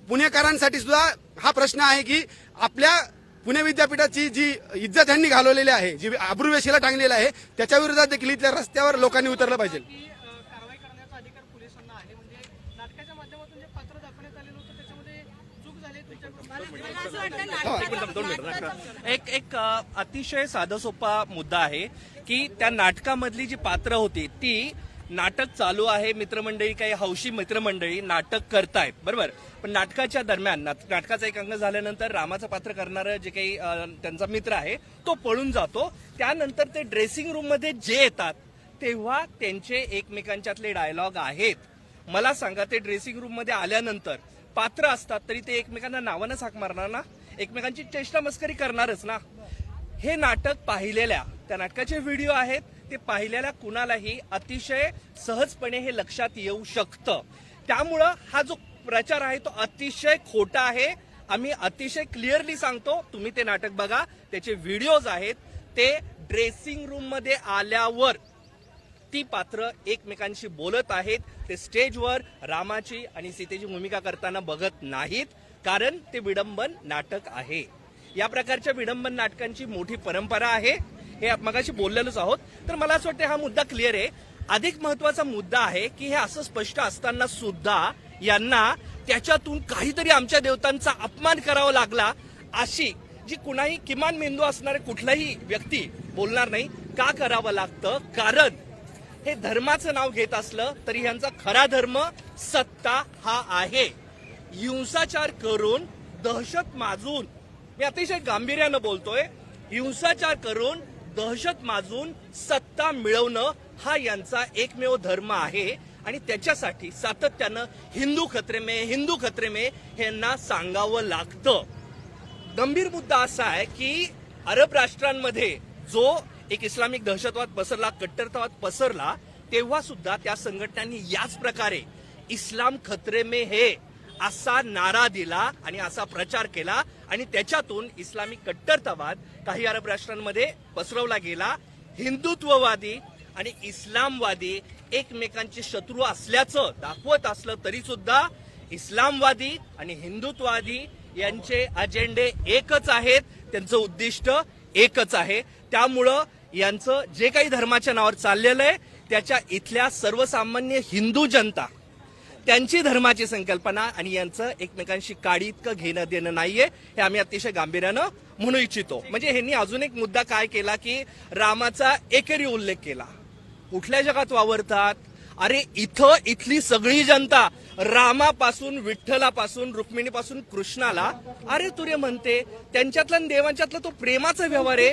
पुणेकरांसाठी सुद्धा हा प्रश्न आहे की आपल्या पुणे विद्यापीठाची जी इज्जत यांनी घालवलेली आहे, जी अब्रुवेशीला टांगलेली आहे, त्याच्या विरोधात देखील इथल्या रस्त्यावर लोकांनी उतरलं पाहिजे. कारवाई करण्याचा अधिकार पोलिसांना आहे. म्हणजे नाटकाच्या माध्यमातून जे पात्र दाखवण्यात आलेलं होतं त्याच्यामध्ये चूक झाली एक अतिशय साधा सोपा मुद्दा आहे की त्या नाटकामधली जी पात्र होती ती नाटक चालू आहे, मित्रमंडळी काही हौशी मित्रमंडळी नाटक करतायत, बरोबर. पण नाटकाच्या दरम्यान नाटकाचा एक अंग झाल्यानंतर रामाचं पात्र करणारं जे काही त्यांचा मित्र आहे तो पळून जातो. त्यानंतर ते ड्रेसिंग रूम मध्ये जे येतात तेव्हा त्यांचे एकमेकांच्यातले डायलॉग आहेत. मला सांगा, ते ड्रेसिंग रूम मध्ये आल्यानंतर पात्र असतात तरी ते एकमेकांना नावानं हाक मारणार ना, एकमेकांची चेष्टा मस्करी करणारच ना. हे नाटक पाहिलेल्या, त्या नाटकाचे व्हिडिओ आहेत, ते पाहिलेल्या कुणालाही अतिशय सहजपणे हे लक्षात येऊ शकतं. त्यामुळं हा जो प्रचार आहे तो अतिशय खोटा आहे. आम्ही अतिशय क्लिअरली सांगतो, तुम्ही ते नाटक बघा, त्याचे व्हिडिओज आहेत. ते ड्रेसिंग रूम मध्ये आल्यावर ती पात्र एकमेकांशी बोलत आहेत. ते स्टेजवर रामाची आणि सीतेची भूमिका करताना बघत नाहीत, कारण ते विडंबन नाटक आहे. या प्रकारच्या विडंबन नाटकांची मोठी परंपरा आहे, हे मगाशी बोललेलोच आहोत. तर मला असं वाटतं हा मुद्दा क्लिअर आहे. अधिक महत्वाचा मुद्दा आहे की हे असं स्पष्ट असताना सुद्धा यांना त्याच्यातून काहीतरी आमच्या देवतांचा अपमान करावा लागला, अशी जी कुणाही किमान मेंदू असणारे कुठलाही व्यक्ती बोलणार नाही. का करावं लागतं? कारण हे धर्माचं नाव घेत असलं तरी ह्यांचा खरा धर्म सत्ता हा आहे. हिंसाचार करून, दहशत माजून, मी अतिशय गांभीर्यानं बोलतोय, हिंसाचार करून दहशत माजून सत्ता मिळवणं हा यांचा एकमेव धर्म आहे. आणि त्याच्यासाठी सातत्यानं हिंदू खतरे में यांना सांगावं लागतं. गंभीर मुद्दा असा आहे की अरब राष्ट्रांमध्ये जो एक इस्लामिक दहशतवाद पसरला, कट्टरतावाद पसरला, तेव्हा सुद्धा त्या संघटनांनी याच प्रकारे इस्लाम खतरे में है असा नारा दिला आणि असा प्रचार केला आणि त्याच्यातून इस्लामिक कट्टरतावाद काही अरब राष्ट्रांमध्ये पसरवला गेला. हिंदुत्ववादी आणि इस्लामवादी एकमेकांचे शत्रू असल्याचं दाखवत असलं तरी सुद्धा इस्लामवादी आणि हिंदुत्ववादी यांचे अजेंडे एकच आहेत, त्यांचं उद्दिष्ट एकच आहे. त्यामुळं यांचं जे काही धर्माच्या नावावर चाललेलं आहे त्याच्या इथल्या सर्वसामान्य हिंदू जनता, त्यांची धर्माची संकल्पना आणि यांचं एकमेकांशी काडी इतकं घेणं देणं नाहीये, हे आम्ही अतिशय गांभीर्यानं म्हणू इच्छितो. म्हणजे ह्यांनी अजून एक मुद्दा काय केला की रामाचा एकेरी उल्लेख केला. कुठल्या जगात वावरतात? अरे इथली सगळी जनता रामापासून, विठ्ठलापासून, रुक्मिणीपासून कृष्णाला अरे तुरे म्हणते. त्यांच्यातला देवांच्यातला तो प्रेमाचा व्यवहार आहे.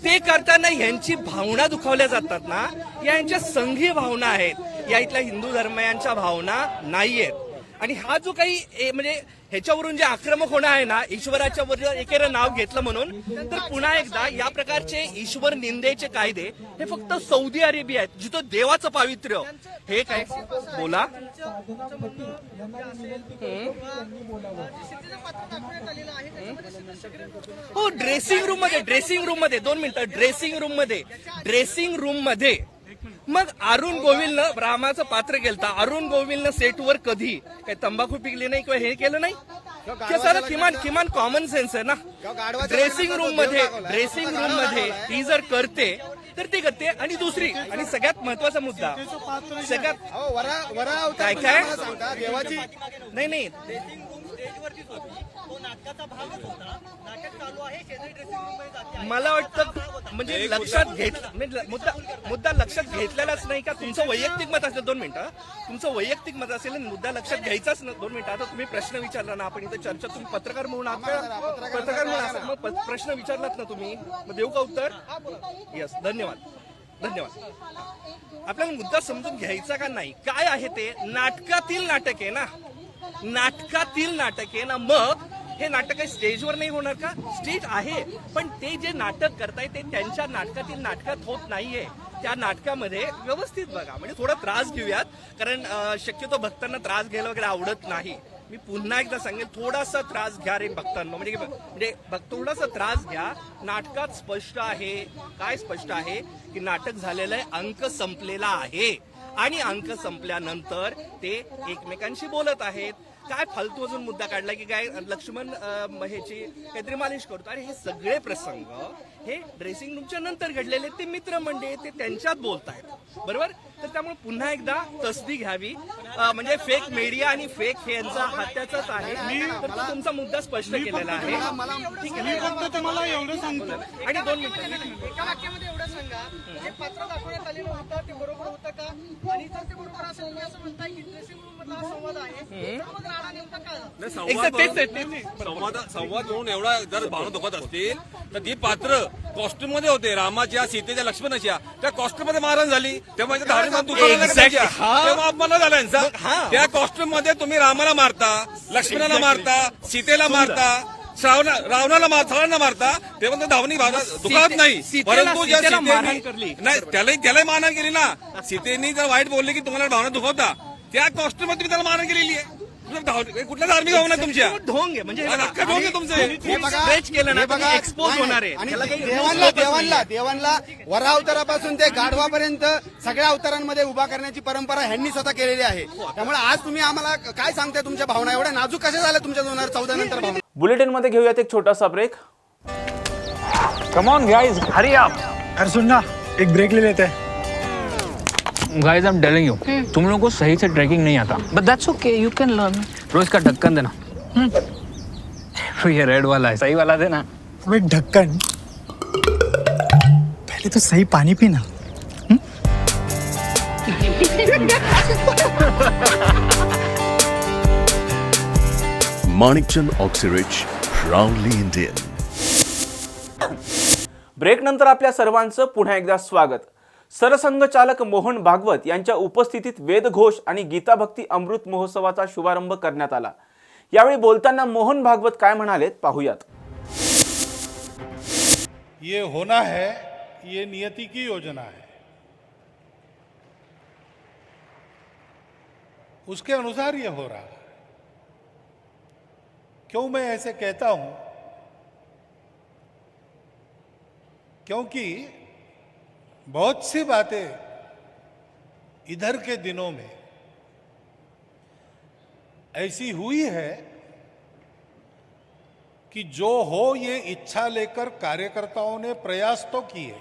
ते करताना ह्यांची भावना दुखावल्या जातात ना, यांच्या संघी भावना आहेत, या इथल्या हिंदू धर्मियांच्या भावना नाहीयेत. आणि हा जो काही म्हणजे ह्याच्यावरून जे आक्रमक होणं आहे ना, ईश्वराच्या वर एकेरं नाव घेतलं म्हणून, तर पुन्हा एकदा या प्रकारचे ईश्वर निंदेचे कायदे हे फक्त सौदी अरेबिया आहेत, जिथं देवाचं पावित्र्य हे काय बोला. हो, ड्रेसिंग रूम मध्ये 2 मिनिटं, ड्रेसिंग रूम मध्ये मग अरुण गोविलनं रामाचं पात्र केलं. अरुण गोविलनं सेटवर कधी काही तंबाखू पिकली नाही किंवा हे केलं नाही, की सर किमान कॉमन सेन्स आहे ना. ड्रेसिंग रूम मध्ये ती जर करते तर ती करते. आणि दुसरी आणि सगळ्यात महत्वाचा मुद्दा सगळ्यात काय देवाची नाही मला वाटतं म्हणजे लक्षात मुद्दा लक्षात घेतलेलाच नाही का. तुमचं वैयक्तिक मत असेल 2 मिनिटं, तुमचं वैयक्तिक मत असेल आणि मुद्दा लक्षात घ्यायचाच ना 2 मिनिटं. आता तुम्ही प्रश्न विचारला ना, आपण इथं चर्चा, तुम्ही पत्रकार म्हणून आहात का? पत्रकार म्हणून आहात मग प्रश्न विचारलात ना तुम्ही, मग देऊ का उत्तर? यस, धन्यवाद. आपल्याला मुद्दा समजून घ्यायचा का नाही, काय आहे ते नाटकातील नाटक आहे ना, नाटकातील नाटक आहे ना. मग हे नाटक काही स्टेजवर नाही होणार का? स्टेज आहे, पण ते जे नाटक करताय ते त्यांच्या नाटकातील नाटकात होत नाहीये. त्या नाटकामध्ये व्यवस्थित बघा, म्हणजे थोडा त्रास घेऊयात, कारण शक्यतो भक्तांना त्रास घ्यायला वगैरे आवडत नाही. मी पुन्हा एकदा सांगेल, थोडासा त्रास घ्या रे भक्तांनो, म्हणजे थोडासा त्रास घ्या. नाटकात स्पष्ट आहे, काय स्पष्ट आहे की नाटक झालेलं आहे, अंक संपलेला आहे आणि अंक संपल्यानंतर ते एकमेकांशी बोलत आहेत. काय फालतू अजून मुद्दा काढला की काय लक्ष्मण ह्याची काहीतरी मालिश करतो. अरे हे सगळे प्रसंग हे ड्रेसिंग रूमच्या नंतर घडलेले, ते मित्रमंडळी ते त्यांच्यात बोलतायत, बरोबर. तर त्यामुळे पुन्हा एकदा तसदी घ्यावी. म्हणजे फेक मीडिया आणि फेक हे यांचा हात्याचाच आहे. तर तो तुमचा मुद्दा स्पष्ट केलेला आहे. ठीक आहे, मी फक्त तुम्हाला एवढं सांगतो. आणि 2 मिनिटं एका वाक्यामध्ये एवढं सांगा, जे पत्र दाखवण्यात आलेलं होतं ते बरोबर होतं का? आणि जर ते बरोबर असेल, तुम्ही असं म्हणताय की ड्रेसिंग रूम मधला संवाद आहे, तर मग राडा नेमका काय झाला? संवाद होऊन एवढा जर भावना दुखत असतील तर ती पात्र कॉस्ट्युम मध्ये होते, रामाच्या, सीतेच्या, लक्ष्मणाच्या. त्या कॉस्ट्युम मध्ये मारहाण झाली तेव्हा तेव्हा अपमान झाला यांचा. त्या कॉस्ट्युम मध्ये तुम्ही रामाला मारता, लक्ष्मणाला मारता, सीतेला मारता, रावणाला सगळ्यांना मारता, तेव्हा धावणी दुखावत नाही. परंतु ज्या सीतेने नाही त्यालाही मारहाण केली ना. सीतेने जर वाईट बोलले की तुम्हाला भावना दुखवता, त्या कॉस्ट्युम मध्ये तुम्ही त्याला मारहाण केलेली आहे. कुठल्या धार्मिक भावना तुमच्या ढोंग आहे, म्हणजे अख्खा ढोंग आहे तुमचं. स्ट्रेच केलं ना तुम्ही, एक्सपोज होणार आहे. आणि त्याला काही देवांना वरा अवतारापासून ते गाढवापर्यंत सगळ्या अवतारांमध्ये उभा करण्याची परंपरा ह्यांनी स्वतः केलेली आहे. त्यामुळे आज तुम्ही आम्हाला काय सांगताय, तुमच्या भावना एवढ्या नाजूक कशा झाल्या तुमच्या 2014 नंतर भावना? बुलेटिनमध्ये घेऊयात एक छोटासा break. Come on guys, hurry up. अरे सुन ना, एक ब्रेक ले लेते हैं. Guys I am telling you, तुम लोगों को सही से ट्रैकिंग नहीं आता, but that's okay, you can learn. रोज का ढक्कन देना. ये रेड वाला है, सही वाला देना. अबे ढक्कन, पहले तो सही पानी पीना. Manikchand Oxyrich, proudly Indian. Break नंतर आपल्या सर्वांचं पुन्हा एकदा स्वागत. सरसंघचालक मोहन भागवत यांच्या उपस्थितीत वेदघोष आणि गीताभक्ती अमृत महोत्सवाचा शुभारंभ करण्यात आला. यावेळी बोलताना मोहन भागवत काय म्हणालेत पाहूयात. ये होना है, ये नियति की योजना है, उसके अनुसार ये हो रहा है. क्यों मैं ऐसे कहता हूं? क्योंकि बहुत सी बातें इधर के दिनों में ऐसी हुई है कि जो हो ये इच्छा लेकर कार्यकर्ताओं ने प्रयास तो किए,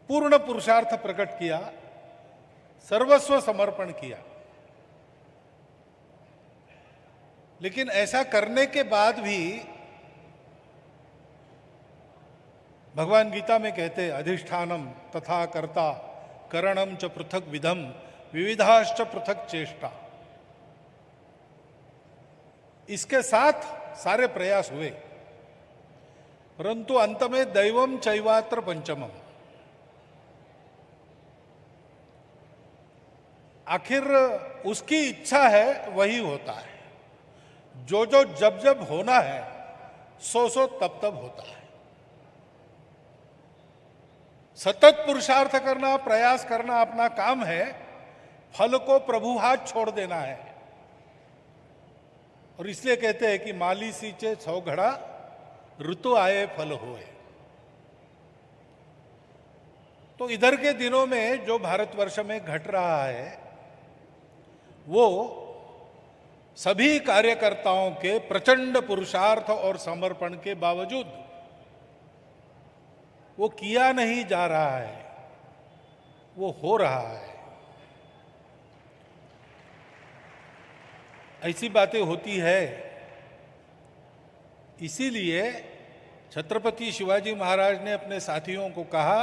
पूर्ण पुरुषार्थ प्रकट किया, सर्वस्व समर्पण किया, लेकिन ऐसा करने के बाद भी भगवान गीता में कहते अधिष्ठानम तथा कर्ता करणम च पृथक विधम विविधाश्च पृथक चेष्टा. इसके साथ सारे प्रयास हुए, परंतु अंत में दैवम चैवात्र पंचमम. आखिर उसकी इच्छा है वही होता है. जो जो जब जब होना है सो सो तब तब होता है. सतत पुरुषार्थ करना, प्रयास करना अपना काम है, फल को प्रभु हाथ छोड़ देना है. और इसलिए कहते हैं कि माली सींचे 100 घड़ा, ऋतु आए फल होए. तो इधर के दिनों में जो भारतवर्ष में घट रहा है वो सभी कार्यकर्ताओं के प्रचंड पुरुषार्थ और समर्पण के बावजूद वो किया नहीं जा रहा है, वो हो रहा है। ऐसी बातें होती है। इसीलिए छत्रपति शिवाजी महाराज ने अपने साथियों को कहा,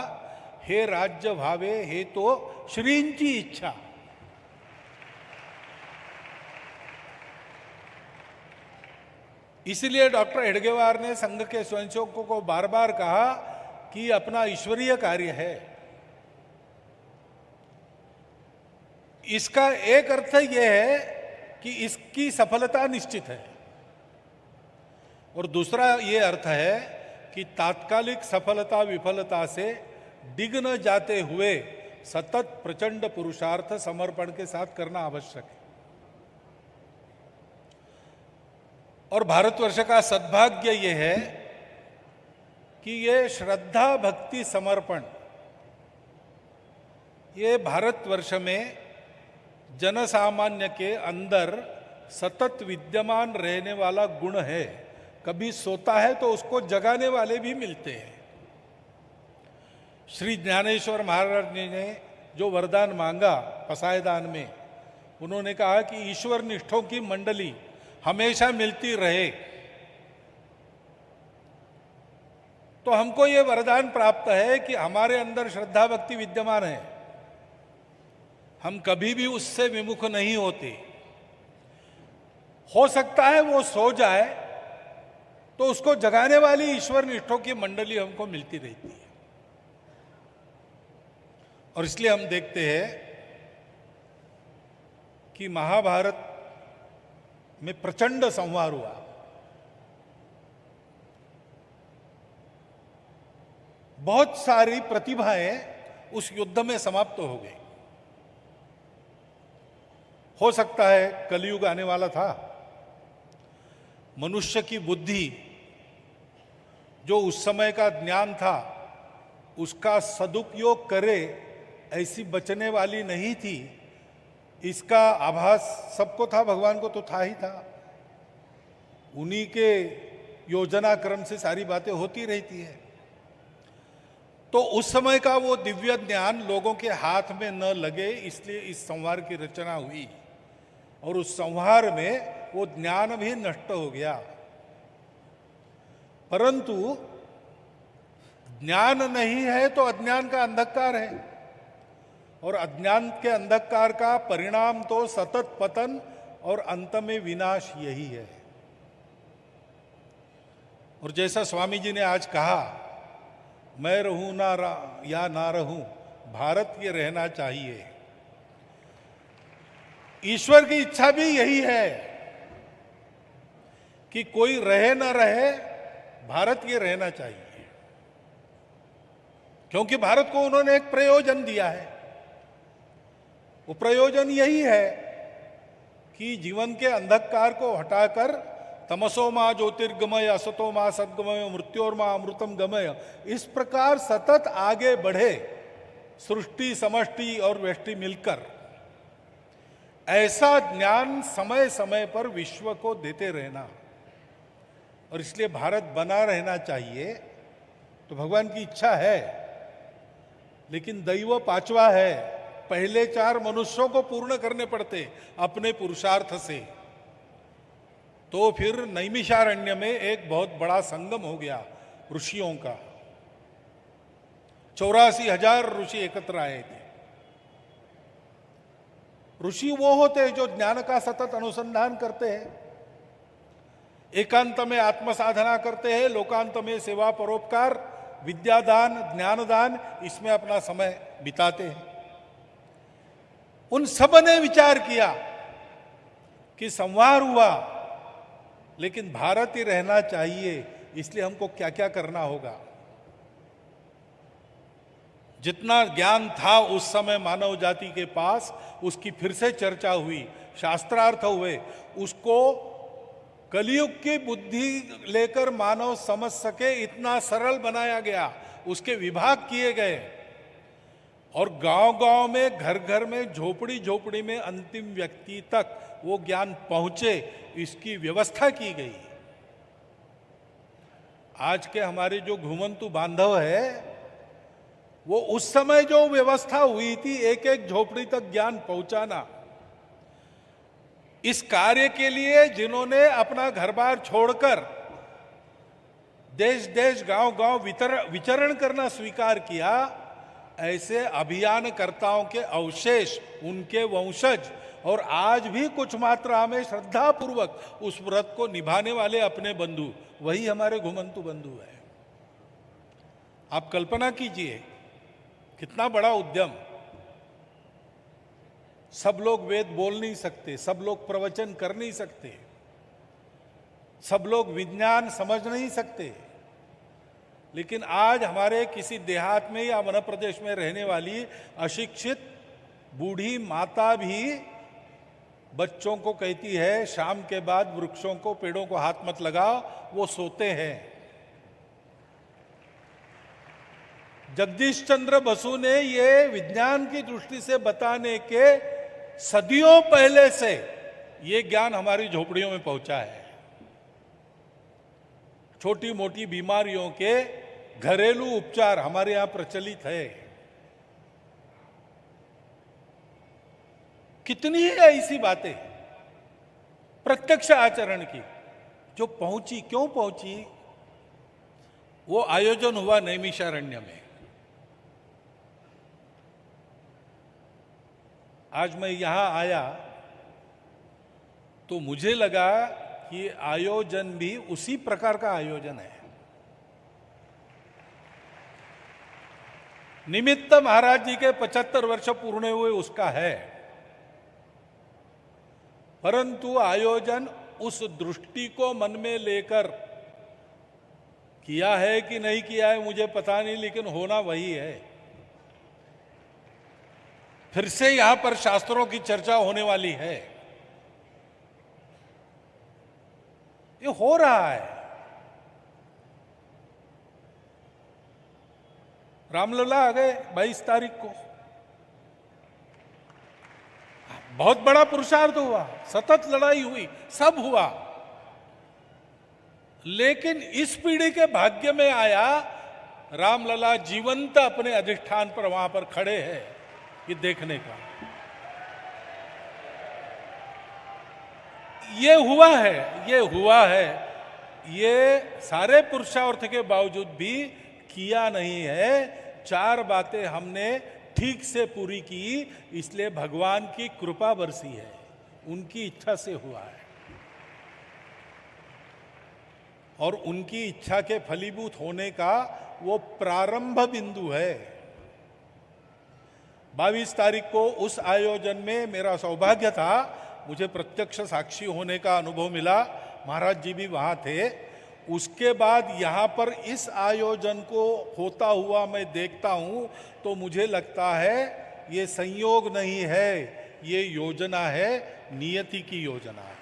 हे राज्य भावे हे तो श्रींची इच्छा। इसलिए डॉक्टर हेडगेवार ने संघ के स्वयंसेवकों को बार बार कहा कि अपना ईश्वरीय कार्य है। इसका एक अर्थ यह है कि इसकी सफलता निश्चित है, और दूसरा ये अर्थ है कि तात्कालिक सफलता विफलता से डिग न जाते हुए सतत प्रचंड पुरुषार्थ समर्पण के साथ करना आवश्यक है। और भारतवर्ष का सद्भाग्य ये है कि ये श्रद्धा भक्ति समर्पण ये भारतवर्ष में जनसामान्य के अंदर सतत विद्यमान रहने वाला गुण है। कभी सोता है तो उसको जगाने वाले भी मिलते हैं। श्री ज्ञानेश्वर महाराज ने जो वरदान मांगा पसायदान में, उन्होंने कहा कि ईश्वर निष्ठों की मंडली हमेशा मिलती रहे। तो हमको ये वरदान प्राप्त है कि हमारे अंदर श्रद्धा भक्ति विद्यमान है, हम कभी भी उससे विमुख नहीं होते। हो सकता है वो सो जाए तो उसको जगाने वाली ईश्वर निष्ठों की मंडली हमको मिलती रहती है। और इसलिए हम देखते हैं कि महाभारत में प्रचंड संहार हुआ। बहुत सारी प्रतिभाएं उस युद्ध में समाप्त हो गई। हो सकता है कलयुग आने वाला था, मनुष्य की बुद्धि जो उस समय का ज्ञान था उसका सदुपयोग करे ऐसी बचने वाली नहीं थी। इसका आभास सबको था, भगवान को तो था ही था। उन्हीं के योजना क्रम से सारी बातें होती रहती है। तो उस समय का वो दिव्य ज्ञान लोगों के हाथ में न लगे, इसलिए इस संहार की रचना हुई। और उस संहार में वो ज्ञान भी नष्ट हो गया। परंतु ज्ञान नहीं है तो अज्ञान का अंधकार है, और अज्ञान के अंधकार का परिणाम तो सतत पतन और अंत में विनाश यही है। और जैसा स्वामी जी ने आज कहा, मैं रहूं या ना रहूं, भारत ये रहना चाहिए। ईश्वर की इच्छा भी यही है कि कोई रहे ना रहे, भारत ये रहना चाहिए। क्योंकि भारत को उन्होंने एक प्रयोजन दिया है। वो प्रयोजन यही है कि जीवन के अंधकार को हटाकर तमसो मां ज्योतिर्गमय, असतो मां सद्गमय, मृत्योर्मा अमृतम गमय, इस प्रकार सतत आगे बढ़े सृष्टि समष्टि और व्यष्टि मिलकर। ऐसा ज्ञान समय समय पर विश्व को देते रहना, और इसलिए भारत बना रहना चाहिए। तो भगवान की इच्छा है, लेकिन दैव पांचवा है। पहले 4 मनुष्यों को पूर्ण करने पड़ते अपने पुरुषार्थ से। तो फिर नैमिषारण्य में एक बहुत बड़ा संगम हो गया ऋषियों का। 84,000 ऋषि एकत्र आए थे। ऋषि वो होते हैं जो ज्ञान का सतत अनुसंधान करते हैं, एकांत में आत्मसाधना करते हैं, लोकांत में सेवा परोपकार, विद्यादान, ज्ञानदान, इसमें अपना समय बिताते हैं। उन सब ने विचार किया कि संहार हुआ, लेकिन भारत ही रहना चाहिए, इसलिए हमको क्या क्या करना होगा। जितना ज्ञान था उस समय मानव जाति के पास, उसकी फिर से चर्चा हुई, शास्त्रार्थ हुए, उसको कलयुग की बुद्धि लेकर मानव समझ सके इतना सरल बनाया गया। उसके विभाग किए गए, और गांव गांव में, घर घर में, झोपड़ी झोपड़ी में अंतिम व्यक्ति तक वो ज्ञान पहुंचे, इसकी व्यवस्था की गई। आज के हमारे जो घुमंतु बांधव है, वो उस समय जो व्यवस्था हुई थी एक एक झोपड़ी तक ज्ञान पहुंचाना, इस कार्य के लिए जिन्होंने अपना घर बार छोड़कर देश देश गांव गांव विचरण करना स्वीकार किया, ऐसे अभियानकर्ताओं के अवशेष, उनके वंशज और आज भी कुछ मात्रा में श्रद्धापूर्वक उस व्रत को निभाने वाले अपने बंधु, वही हमारे घुमंतु बंधु हैं। आप कल्पना कीजिए कितना बड़ा उद्यम। सब लोग वेद बोल नहीं सकते, सब लोग प्रवचन कर नहीं सकते, सब लोग विज्ञान समझ नहीं सकते, लेकिन आज हमारे किसी देहात में या मध्य प्रदेश में रहने वाली अशिक्षित बूढ़ी माता भी बच्चों को कहती है शाम के बाद वृक्षों को, पेड़ों को हाथ मत लगाओ, वो सोते हैं। जगदीश चंद्र बसु ने ये विज्ञान की दृष्टि से बताने के सदियों पहले से ये ज्ञान हमारी झोपड़ियों में पहुंचा है। छोटी मोटी बीमारियों के घरेलू उपचार हमारे यहां प्रचलित है। कितनी है ऐसी बातें प्रत्यक्ष आचरण की जो पहुंची। क्यों पहुंची? वो आयोजन हुआ नैमिषारण्य में। आज मैं यहां आया तो मुझे लगा कि आयोजन भी उसी प्रकार का आयोजन है। निमित्त महाराज जी के 75 वर्ष पूर्ण हुए उसका है, परंतु आयोजन उस दृष्टि को मन में लेकर किया है कि नहीं किया है मुझे पता नहीं, लेकिन होना वही है। फिर से यहां पर शास्त्रों की चर्चा होने वाली है। ये हो रहा है। रामलला आ गए 22 तारीख को, बहुत बड़ा पुरुषार्थ हुआ, सतत लड़ाई हुई, सब हुआ, लेकिन इस पीढ़ी के भाग्य में आया रामलला जीवंत अपने अधिष्ठान पर वहां पर खड़े हैं, ये देखने का। ये हुआ है, ये हुआ है। ये सारे पुरुषार्थ के बावजूद भी किया नहीं है। 4 बातें हमने ठीक से पूरी की, इसलिए भगवान की कृपा बरसी है, उनकी इच्छा से हुआ है और उनकी इच्छा के फलीभूत होने का वो प्रारंभ बिंदु है। 22 तारीख को उस आयोजन में मेरा सौभाग्य था, मुझे प्रत्यक्ष साक्षी होने का अनुभव मिला। महाराज जी भी वहां थे। उसके बाद यहाँ पर इस आयोजन को होता हुआ मैं देखता हूँ तो मुझे लगता है ये संयोग नहीं है, ये योजना है, नियति की योजना है।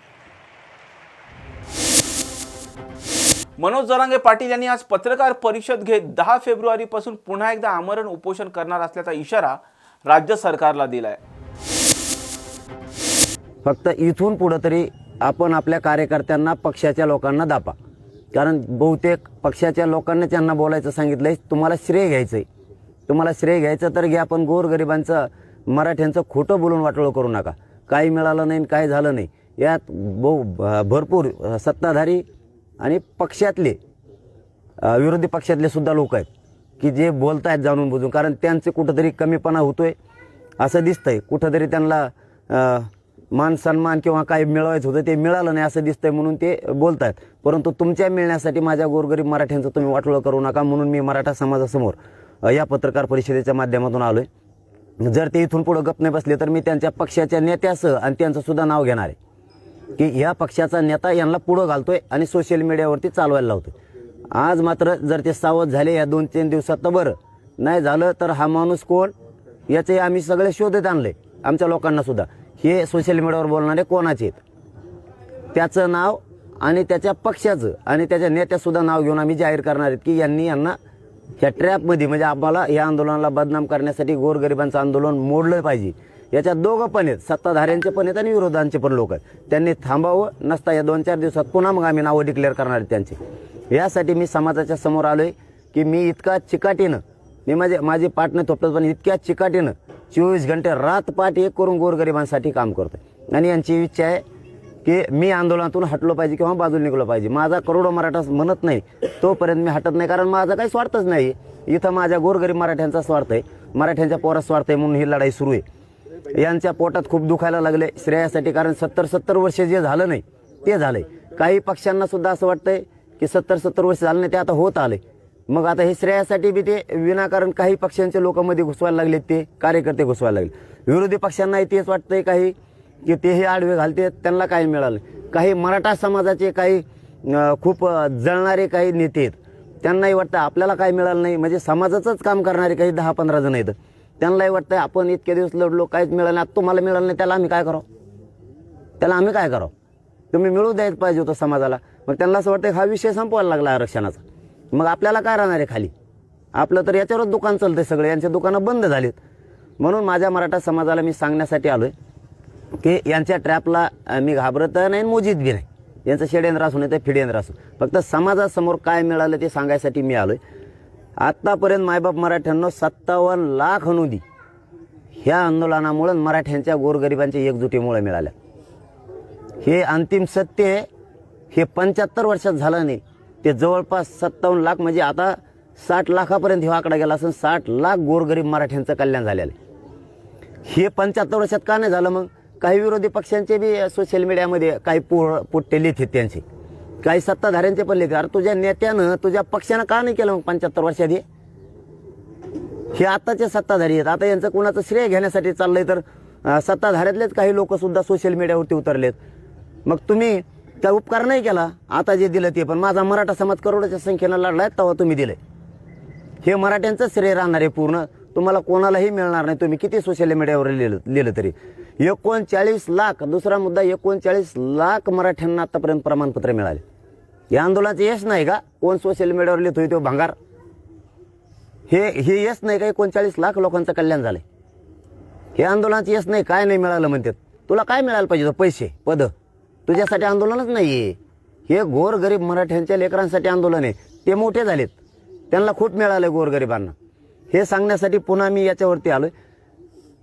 मनोज जरांगे पाटील यांनी आज पत्रकार परिषद घेत 10 फेब्रुवारीपासून पुन्हा एकदा आमरण उपोषण करणार असल्याचा इशारा राज्य सरकारला दिलाय। फक्त इथून पुढे तरी आपण आपल्या कार्यकर्त्यांना, पक्षाच्या लोकांना दापा, कारण बहुतेक पक्षाच्या लोकांनी त्यांना बोलायचं सांगितलंय, तुम्हाला श्रेय घ्यायचंय, तुम्हाला श्रेय घ्यायचं तर घ्या, पण गोरगरिबांचं, मराठ्यांचं खोटं बोलून वाटोळं करू नका। काही मिळालं नाही, काही झालं नाही, यात भरपूर सत्ताधारी आणि पक्षातले, विरोधी पक्षातले सुद्धा लोक आहेत की जे बोलतायत जाणून बुजून, कारण त्यांचे कुठंतरी कमीपणा होतोय असं दिसतंय, कुठंतरी त्यांना मान सन्मान किंवा काही मिळवायचं होतं ते मिळालं नाही असं दिसतंय म्हणून ते बोलतायत। परंतु तुमच्या मिळण्यासाठी माझ्या गोरगरीब मराठ्यांचं तुम्ही वाटोळं करू नका, म्हणून मी मराठा समाजासमोर या पत्रकार परिषदेच्या माध्यमातून आलोय। जर ते इथून पुढे गप नाही बसले तर मी त्यांच्या पक्षाच्या नेत्यासह आणि त्यांचं सुद्धा नाव घेणार आहे की ह्या पक्षाचा नेता यांना पुढे घालतोय आणि सोशल मीडियावरती चालवायला लावतोय। आज मात्र जर ते सावध झाले या 2-3 दिवसात तर बरं, नाही झालं तर हा माणूस कोण याचे आम्ही सगळे शोधत आणले, आमच्या लोकांना सुद्धा। हे सोशल मीडियावर बोलणारे कोणाचे आहेत त्याचं नाव आणि त्याच्या पक्षाचं आणि त्याच्या नेत्यासुद्धा नाव घेऊन आम्ही जाहीर करणार आहेत की यांना ह्या ट्रॅपमध्ये, म्हणजे आम्हाला या आंदोलनाला बदनाम करण्यासाठी, गोरगरिबांचं आंदोलन मोडलं पाहिजे याच्यात दोघं पण आहेत, सत्ताधाऱ्यांचे पण आहेत आणि विरोधांचे पण लोक आहेत. त्यांनी थांबावं, नसता या 2-4 दिवसात पुन्हा मग आम्ही नावं डिक्लेअर करणार आहेत त्यांची. यासाठी मी समाजाच्या समोर आलो आहे की मी इतका चिकाटीनं, मी माझी पाठ नाही थोपटत, पण इतक्या चिकाटीनं 24 घंटे रात पाठ एक करून गोरगरिबांसाठी काम करतोय. आणि यांची इच्छा आहे की मी आंदोलनातून हटलो पाहिजे किंवा बाजूला निघलो पाहिजे. माझा करोडो मराठा म्हणत नाही तोपर्यंत मी हटत नाही, कारण माझा काही स्वार्थच नाही. इथं माझ्या गोरगरीब मराठ्यांचा स्वार्थ आहे, मराठ्यांच्या पोरात स्वार्थ आहे, म्हणून ही लढाई सुरू आहे. यांच्या पोटात खूप दुखायला लागले श्रेयासाठी, कारण 70 वर्ष जे झालं नाही ते झालंय. काही पक्षांना सुद्धा असं वाटतंय की 70 वर्ष झालं नाही, ते आता होत आले. मग आता हे श्रेयासाठी बी ते विनाकारण काही पक्षांचे लोक मध्ये घुसवायला लागले, ते कार्यकर्ते घुसवायला लागले. विरोधी पक्षांनाही तेच वाटतंय काही की तेही आडवे घालते, त्यांना काही मिळालं. काही मराठा समाजाचे काही खूप जळणारे काही नेते आहेत, त्यांनाही वाटतं आपल्याला काय मिळालं नाही. म्हणजे समाजाचंच काम करणारे काही 10-15 जण आहेत, त्यांनाही वाटतं आपण इतके दिवस लढलो, काहीच मिळालं नाही, तुम्हाला मिळालं नाही, त्याला आम्ही काय करावं, तुम्ही मिळू द्यायला पाहिजे होतं समाजाला. मग त्यांना असं वाटतं हा विषय संपवायला लागला आरक्षणाचा, मग आपल्याला काय राहणार आहे खाली. आपलं तर याच्यावरच दुकान चालतंय, सगळे यांचे दुकानं बंद झालीत. म्हणून माझ्या मराठा समाजाला मी सांगण्यासाठी आलोय की यांच्या ट्रॅपला मी घाबरत नाही, मोजीत बी नाही. यांचं षड्यंत्र असून येतं फिडेंद्र असून, फक्त समाजासमोर काय मिळालं ते सांगायसाठी मी आलोय. आत्तापर्यंत मायबाप मराठ्यांना 57 लाख नोंदी ह्या आंदोलनामुळे मराठ्यांच्या गोरगरिबांच्या एकजुटीमुळे मिळाल्या. हे अंतिम सत्य आहे. हे 75 वर्षात झालं नाही, ते जवळपास 57 लाख, म्हणजे आता 60 लाखापर्यंत हा आकडा गेला असून 60 लाख गोरगरीब मराठ्यांचं कल्याण झालेलं आहे. हे 75 वर्षात का नाही झालं? मग काही विरोधी पक्षांचे बी सोशल मीडियामध्ये काही पुट्टे लिहित आहेत त्यांचे, काही सत्ताधाऱ्यांचे पण लिहित. अरे तुझ्या नेत्यानं, तुझ्या पक्षानं का नाही केलं मग 75 वर्षात? हे आताचे सत्ताधारी आहेत. आता यांचं कोणाचं श्रेय घेण्यासाठी चाललंय, तर सत्ताधाऱ्यातलेच काही लोक सुद्धा सोशल मीडियावरती उतरलेत. मग तुम्ही त्या उपकार नाही केला, आता जे दिलं ते. पण माझा मराठा समाज करोडोच्या संख्येनं लढलाय, तेव्हा तुम्ही दिलंय. हे मराठ्यांचं श्रेय राहणार आहे पूर्ण, तुम्हाला कोणालाही मिळणार नाही, तुम्ही किती सोशल मीडियावर लिहिलं तरी. 39 लाख, दुसरा मुद्दा, 39 लाख मराठ्यांना आतापर्यंत प्रमाणपत्र मिळाले. या आंदोलनाचं यश नाही का? कोण सोशल मीडियावर लिहितोय तो भांगार, हे यश नाही का? 39 लाख लोकांचं कल्याण झालंय. हे आंदोलनाचं यश नाही, काय नाही मिळालं म्हणतात. तुला काय मिळायला पाहिजे? पैसे, पद. तुझ्यासाठी आंदोलनच नाहीये. हे गोरगरीब मराठ्यांच्या लेकरांसाठी आंदोलन आहे. ते मोठे झालेत, त्यांना खूप मिळालं गोरगरिबांना. हे सांगण्यासाठी पुन्हा मी याच्यावरती आलोय.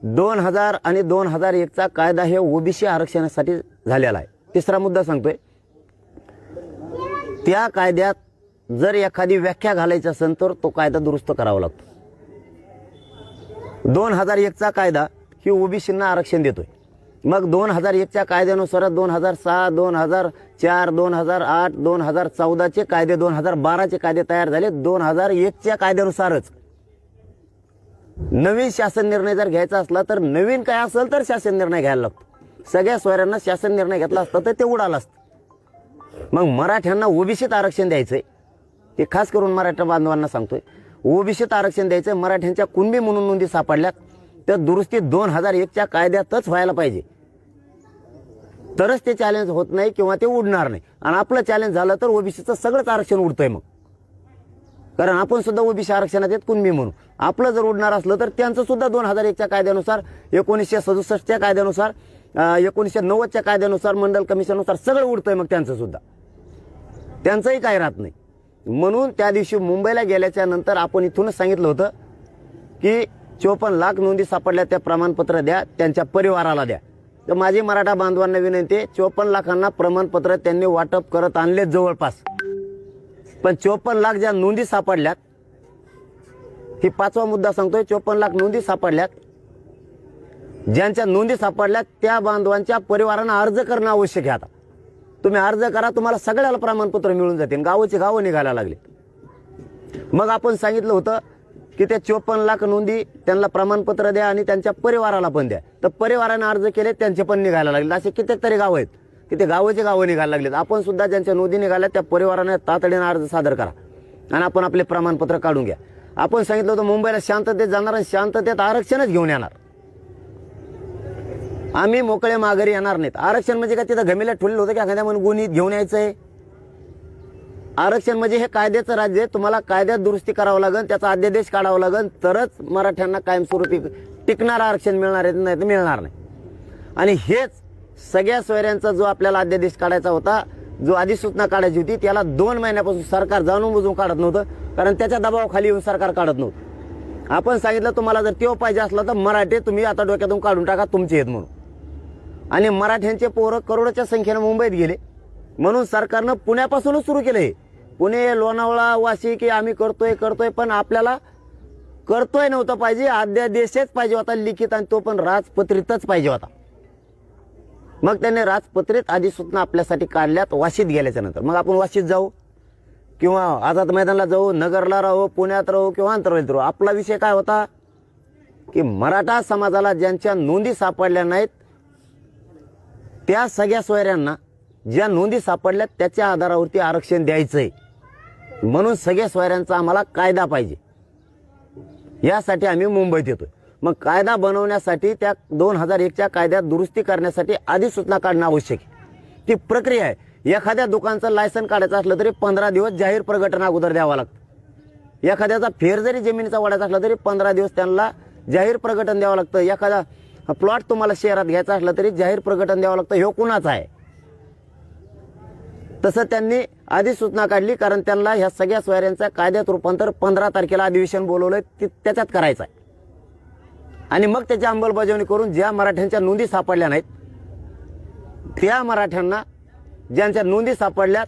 2000 आणि 2001चा कायदा हे ओबीसी आरक्षणासाठी झालेला आहे. तिसरा मुद्दा सांगतोय, त्या कायद्यात जर एखादी व्याख्या घालायची असेल तर तो कायदा दुरुस्त करावा लागतो. 2001चा कायदा ही ओबीसींना आरक्षण देतोय. मग 2001च्या कायद्यानुसार 2006, 2004, 2008, 2014चे कायदे, 2012चे कायदे तयार झाले. 2001च्या कायद्यानुसारच नवीन शासन निर्णय जर घ्यायचा असला तर नवीन काय असेल तर शासन निर्णय घ्यायला लागतो. सगळ्या सोयऱ्यांना शासन निर्णय घेतला असता तर ते उडालं असतं. मग मराठ्यांना ओबीसीत आरक्षण द्यायचंय, ते खास करून मराठा बांधवांना सांगतोय. ओबीसीत आरक्षण द्यायचंय. मराठ्यांच्या कुणबी म्हणून नोंदी सापडल्यात, तर दुरुस्ती 2001च्या कायद्यातच व्हायला पाहिजे, तरच ते चॅलेंज होत नाही किंवा ते उडणार नाही. आणि आपलं चॅलेंज झालं तर ओबीसीचं सगळंच आरक्षण उडतंय मग, कारण आपण सुद्धा ओबीसी आरक्षणात येत कुणबी म्हणून. आपलं जर उडणार असलं तर त्यांचं सुद्धा 2001च्या कायद्यानुसार, 1967च्या कायद्यानुसार, 1990च्या कायद्यानुसार, मंडल कमिशननुसार सगळं उडतंय मग त्यांचं सुद्धा. त्यांचंही काय राहत नाही. म्हणून त्या दिवशी मुंबईला गेल्याच्या नंतर आपण इथूनच सांगितलं होतं की 54 लाख नोंदी सापडल्या, त्या प्रमाणपत्र द्या, त्यांच्या परिवाराला द्या. तर माझी मराठा बांधवांना विनंती आहे, 54 लाखांना प्रमाणपत्र त्यांनी वाटप करत आणले जवळपास. पण 54 लाख ज्या नोंदी सापडल्यात, ही 5वा मुद्दा सांगतोय, 54 लाख नोंदी सापडल्यात. ज्यांच्या नोंदी सापडल्यात त्या बांधवांच्या परिवारांना अर्ज करणं आवश्यक आहे. आता तुम्ही अर्ज करा, तुम्हाला सगळ्याला प्रमाणपत्र मिळून जातील. गावोचे गावं निघायला लागले. मग आपण सांगितलं होतं की ते 54 लाख नोंदी त्यांना प्रमाणपत्र द्या आणि त्यांच्या परिवाराला पण द्या. तर परिवाराने अर्ज केले, त्यांचे पण निघायला लागले. असे कित्येक तरी गाव आहेत की ते गावोचे गावं निघायला लागलेत. आपण सुद्धा ज्यांच्या नोंदी निघाल्या त्या परिवाराने तातडीने अर्ज सादर करा आणि आपण आपले प्रमाणपत्र काढून घ्या. आपण सांगितलं होतं मुंबईला शांततेत जाणार आणि शांततेत आरक्षणच घेऊन येणार. आम्ही मोकळे माघारी येणार नाहीत. आरक्षण म्हणजे काय तिथं घमेला ठेवलेलं होतं की एखाद्या म्हणून गुन्हीत घेऊन यायचंय? आरक्षण म्हणजे हे कायद्याचं राज्य आहे. तुम्हाला कायद्यात दुरुस्ती करावं लागेल, त्याचा अध्यादेश काढावा लागेल, तरच मराठ्यांना कायमस्वरूपी टिकणारं आरक्षण मिळणार आहे, नाही तर मिळणार नाही. आणि हेच सगळ्या सोयऱ्यांचा जो आपल्याला अध्यादेश काढायचा होता, जो अधिसूचना काढायची होती, त्याला 2 महिन्यापासून सरकार जाणून बुजून काढत नव्हतं, कारण त्याच्या दबावाखाली येऊन सरकार काढत नव्हतं. आपण सांगितलं तुम्हाला जर तेव्हा पाहिजे असलं तर मराठे तुम्ही आता डोक्यातून काढून टाका, तुमचे आहेत म्हणून. आणि मराठ्यांचे पोरं करोडोच्या संख्येनं मुंबईत गेले म्हणून सरकारनं पुण्यापासूनच सुरू केलं. हे पुणे, लोणावळा, वाशी की आम्ही करतोय, पण आपल्याला करतोय नव्हतं पाहिजे, अध्यादेशच पाहिजे होता लिखित, आणि तो पण राजपत्रितच पाहिजे होता. मग त्यांनी राजपत्रित अधिसूचना आपल्यासाठी काढल्यात वाशीत गेल्याच्या नंतर. मग आपण वाशीत जाऊ किंवा आझाद मैदानाला जाऊ, नगरला राहू, पुण्यात राहू किंवा आंतरवलीत राहू, आपला विषय काय होता की मराठा समाजाला ज्यांच्या नोंदी सापडल्या नाहीत त्या सगळ्या सोयऱ्यांना ज्या नोंदी सापडल्यात त्याच्या आधारावरती आरक्षण द्यायचंय. म्हणून सगळ्या सोयऱ्यांचा आम्हाला कायदा पाहिजे, यासाठी आम्ही मुंबईत येतोय. मग कायदा बनवण्यासाठी त्या 2001च्या कायद्यात दुरुस्ती करण्यासाठी अधिसूचना काढणं आवश्यक आहे. ती प्रक्रिया आहे. एखाद्या दुकानचं लायसन काढायचं असलं तरी 15 दिवस जाहीर प्रकटन अगोदर द्यावं लागतं. एखाद्याचा फेर जरी जमिनीचा वाढायचा असला तरी 15 दिवस त्यांना जाहीर प्रकटन द्यावं लागतं. एखादा प्लॉट तुम्हाला शहरात घ्यायचा असला तरी जाहीर प्रकटन द्यावं लागतं. हे कुणाचं आहे? तसं त्यांनी अधिसूचना काढली, कारण त्यांना ह्या सगळ्या सोयऱ्यांचा कायद्यात रूपांतर 15 तारखेला अधिवेशन बोलवलंय, त्याच्यात करायचं आहे. आणि मग त्याची अंमलबजावणी करून ज्या मराठ्यांच्या नोंदी सापडल्या नाहीत त्या मराठ्यांना, ज्यांच्या नोंदी सापडल्यात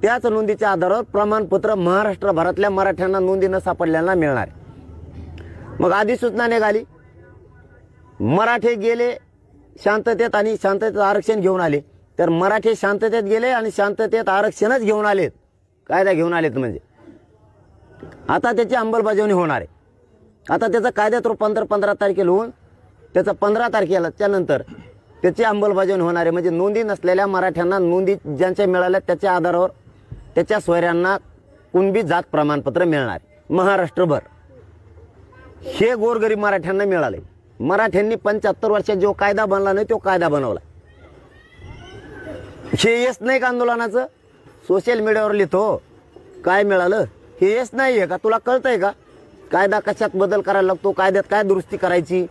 त्याच नोंदीच्या आधारावर प्रमाणपत्र महाराष्ट्रभरातल्या मराठ्यांना नोंदी न सापडल्याला मिळणार. मग अधिसूचना निघाली, मराठे गेले शांततेत आणि शांततेत आरक्षण घेऊन आले. तर मराठे शांततेत गेले आणि शांततेत आरक्षणच घेऊन आलेत, कायदा घेऊन आलेत. म्हणजे आता त्याची अंमलबजावणी होणार आहे. आता त्याचं कायद्यात रूपांतर 15 तारखेला होऊन त्याचं 15 तारखेला त्यानंतर त्याची अंमलबजावणी होणार आहे. म्हणजे नोंदी नसलेल्या मराठ्यांना नोंदी ज्यांच्या मिळाल्या त्याच्या आधारावर त्याच्या सोयऱ्यांना कुणबी जात प्रमाणपत्र मिळणार महाराष्ट्रभर. हे गोरगरीब मराठ्यांना मिळाले. मराठ्यांनी 75 वर्षात जो कायदा बनला नाही तो कायदा बनवला. हे यश नाही का आंदोलनाचं? सोशल मीडियावर लिहितो काय मिळालं, हे यश नाही आहे का? तुला कळतंय का कायदा कशात बदल करायला लागतो, कायद्यात काय दुरुस्ती करायची,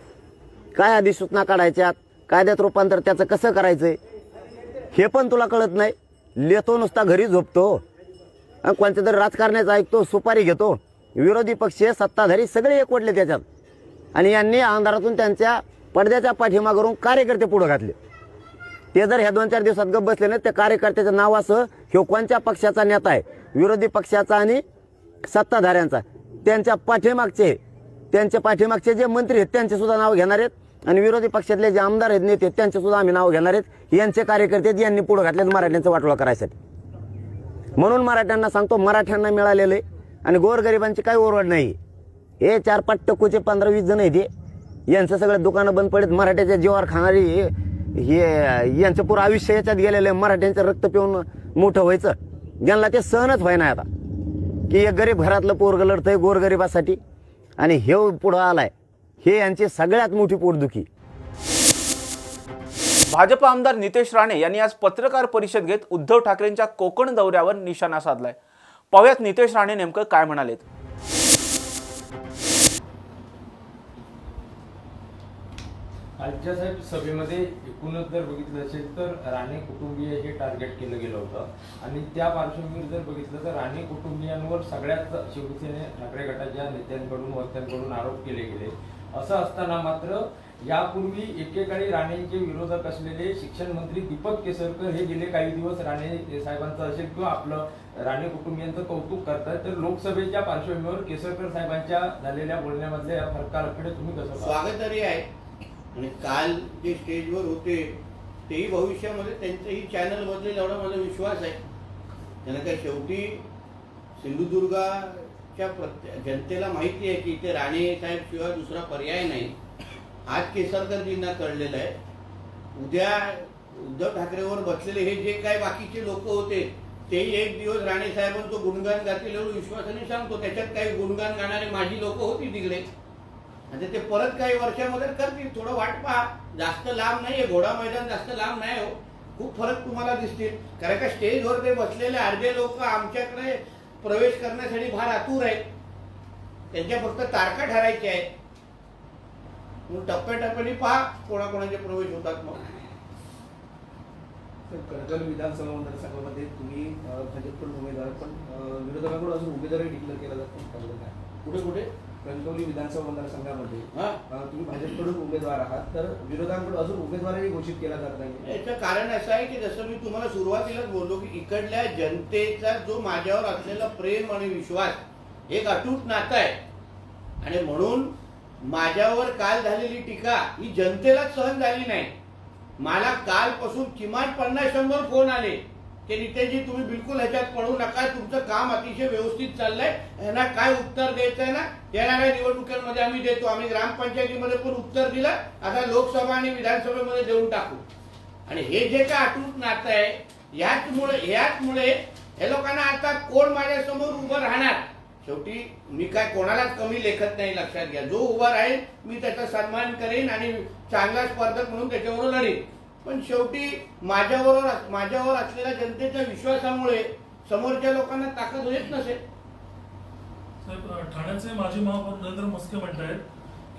काय अधिसूचना काढायच्यात, कायद्यात रूपांतर त्याचं कसं करायचंय, हे पण तुला कळत नाही. लिहितो नुसता, घरी झोपतो, कोणत्या तरी राजकारण्याचं ऐकतो, सुपारी घेतो. विरोधी पक्ष, सत्ताधारी सगळे एकवटले त्याच्यात. आणि यांनी अंधारातून त्यांच्या पडद्याच्या पाठीमागून कार्यकर्ते पुढे घातले. ते जर ह्या 2-4 दिवसात गप्प बसले नाही, त्या कार्यकर्त्याच्या नावासह ह्यो कोणत्या पक्षाचा नेता आहे, विरोधी पक्षाचा आणि सत्ताधाऱ्यांचा, त्यांच्या पाठीमागचे जे मंत्री आहेत त्यांचे सुद्धा नाव घेणार आहेत. आणि विरोधी पक्षातले जे आमदार आहेत, नेते आहेत, त्यांचे सुद्धा आम्ही नाव घेणार आहेत. यांचे कार्यकर्ते यांनी पुढे घातलेत मराठ्यांचं वाटोळा करायसाठी. म्हणून मराठ्यांना सांगतो, मराठ्यांना मिळालेलं आहे आणि गोरगरिबांची काही ओरड नाही. हे 4-5 टक्कूचे 15-20 जण आहेत, यांचं सगळं दुकानं बंद पडत, मराठ्याच्या जीवावर खाणारी हे यांचं पूर्ण आयुष्य याच्यात गेलेलं आहे. मराठ्यांचं रक्त पिऊन मोठं व्हायचं, ज्यांना ते सहनच व्हाय नाही आता की एक गरीब घरातलं पोरगं लढतंय गोरगरिबासाठी आणि हे पुढं आलाय. हे यांची सगळ्यात मोठी पोटदुखी. भाजप आमदार नितेश राणे यांनी आज पत्रकार परिषद घेत उद्धव ठाकरेंच्या कोकण दौऱ्यावर निशाणा साधलाय. पाहुयात नितेश राणे नेमकं काय म्हणालेत. आजच्या साहेब सभेमध्ये एकूणच जर बघितलं असेल तर राणे कुटुंबीय हे टार्गेट केलं गेलं होतं. आणि त्या पार्श्वभूमीवर जर बघितलं तर राणे कुटुंबियांवर सगळ्याच शिवसेने ठाकरे गटाच्या नेत्यांकडून वक्त्यांकडून आरोप केले गेले. असं असताना मात्र यापूर्वी एकेकाळी राणेंचे विरोधक असलेले शिक्षण मंत्री दीपक केसरकर हे गेले काही दिवस राणे साहेबांचं असेल किंवा आपलं राणे कुटुंबियांचं कौतुक करतात. तर लोकसभेच्या पार्श्वभूमीवर केसरकर साहेबांच्या झालेल्या बोलण्यामधल्या या फरकाकडे तुम्ही कसं स्वागतार्ह आहे. आणि काल जे स्टेजवर होते तेही भविष्यामध्ये त्यांचंही चॅनल बदलेल एवढा माझा विश्वास आहे. त्यांना काय शेवटी सिंधुदुर्गाच्या जनतेला माहिती आहे की इथे राणे साहेब शिवाय दुसरा पर्याय नाही. आज केसरकरजींना कळलेलं आहे. उद्या उद्धव ठाकरेवर बसलेले हे जे काही बाकीचे लोक होते तेही एक दिवस राणे साहेबांचं गुणगान गातील एवढं विश्वासाने सांगतो. त्याच्यात काही गुणगान गाणारे माझी लोक होती तिकडे, आता ते परत काही वर्षामध्ये करतील. थोडं वाट पहा, जास्त लांब नाहीये, घोडा मैदान जास्त लांब नाही हो. खूप फरक तुम्हाला दिसतील. कारण का स्टेजवर ते बसलेले अर्धे लोक आमच्याकडे प्रवेश करण्यासाठी फार आतुर आहेत. त्यांच्या फक्त तारखा ठरायच्या आहेत. मग टप्प्याटप्प्याने पहा कोणाकोणाचे प्रवेश होतात. मग कणकवली विधानसभा मतदारसंघामध्ये तुम्ही भाजपकडून उमेदवार पण विरोधकांकडून अजून उमेदवारी डिक्लेअर केला जातो. कुठे कुठे कणकवली विधानसभा मतदारसंघामध्ये हा तुम्ही भाजपकडून उमेदवार आहात, तर विरोधांकडून अजून उमेदवारही घोषित केला जात नाही. याचं कारण असं आहे की जसं मी तुम्हाला सुरुवातीलाच बोललो की इकडल्या जनतेचा जो माझ्यावर असलेला प्रेम आणि विश्वास एक अटूट नातं आहे, आणि म्हणून माझ्यावर काल झालेली टीका ही जनतेलाच सहन झाली नाही. मला कालपासून किमान 50-100 फोन आले की नितेशजी तुम्ही बिलकुल ह्याच्यात पडू नका, तुमचं काम अतिशय व्यवस्थित चाललंय, यांना काय उत्तर द्यायचंय ना येणाऱ्या निवडणुकीमध्ये आम्ही देतो. आम्ही ग्रामपंचायतीमध्ये पण उत्तर दिलं, आता लोकसभा आणि विधानसभेमध्ये देऊन टाकू. आणि हे जे काय अटूट नातं आहे याचमुळे हे लोकांना आता कोण माझ्यासमोर उभं राहणार. शेवटी मी काय कोणालाच कमी लेखत नाही, लक्षात घ्या. जो उभा राहील मी त्याचा सन्मान करेन आणि चांगला स्पर्धक म्हणून त्याच्यावर लढेन. पण शेवटी माझ्यावर असलेल्या जनतेच्या विश्वासामुळे समोरच्या लोकांना ताकद येत नसेल. ठाण्याचे माजी महापौर नरेंद्र मस्के म्हणतायत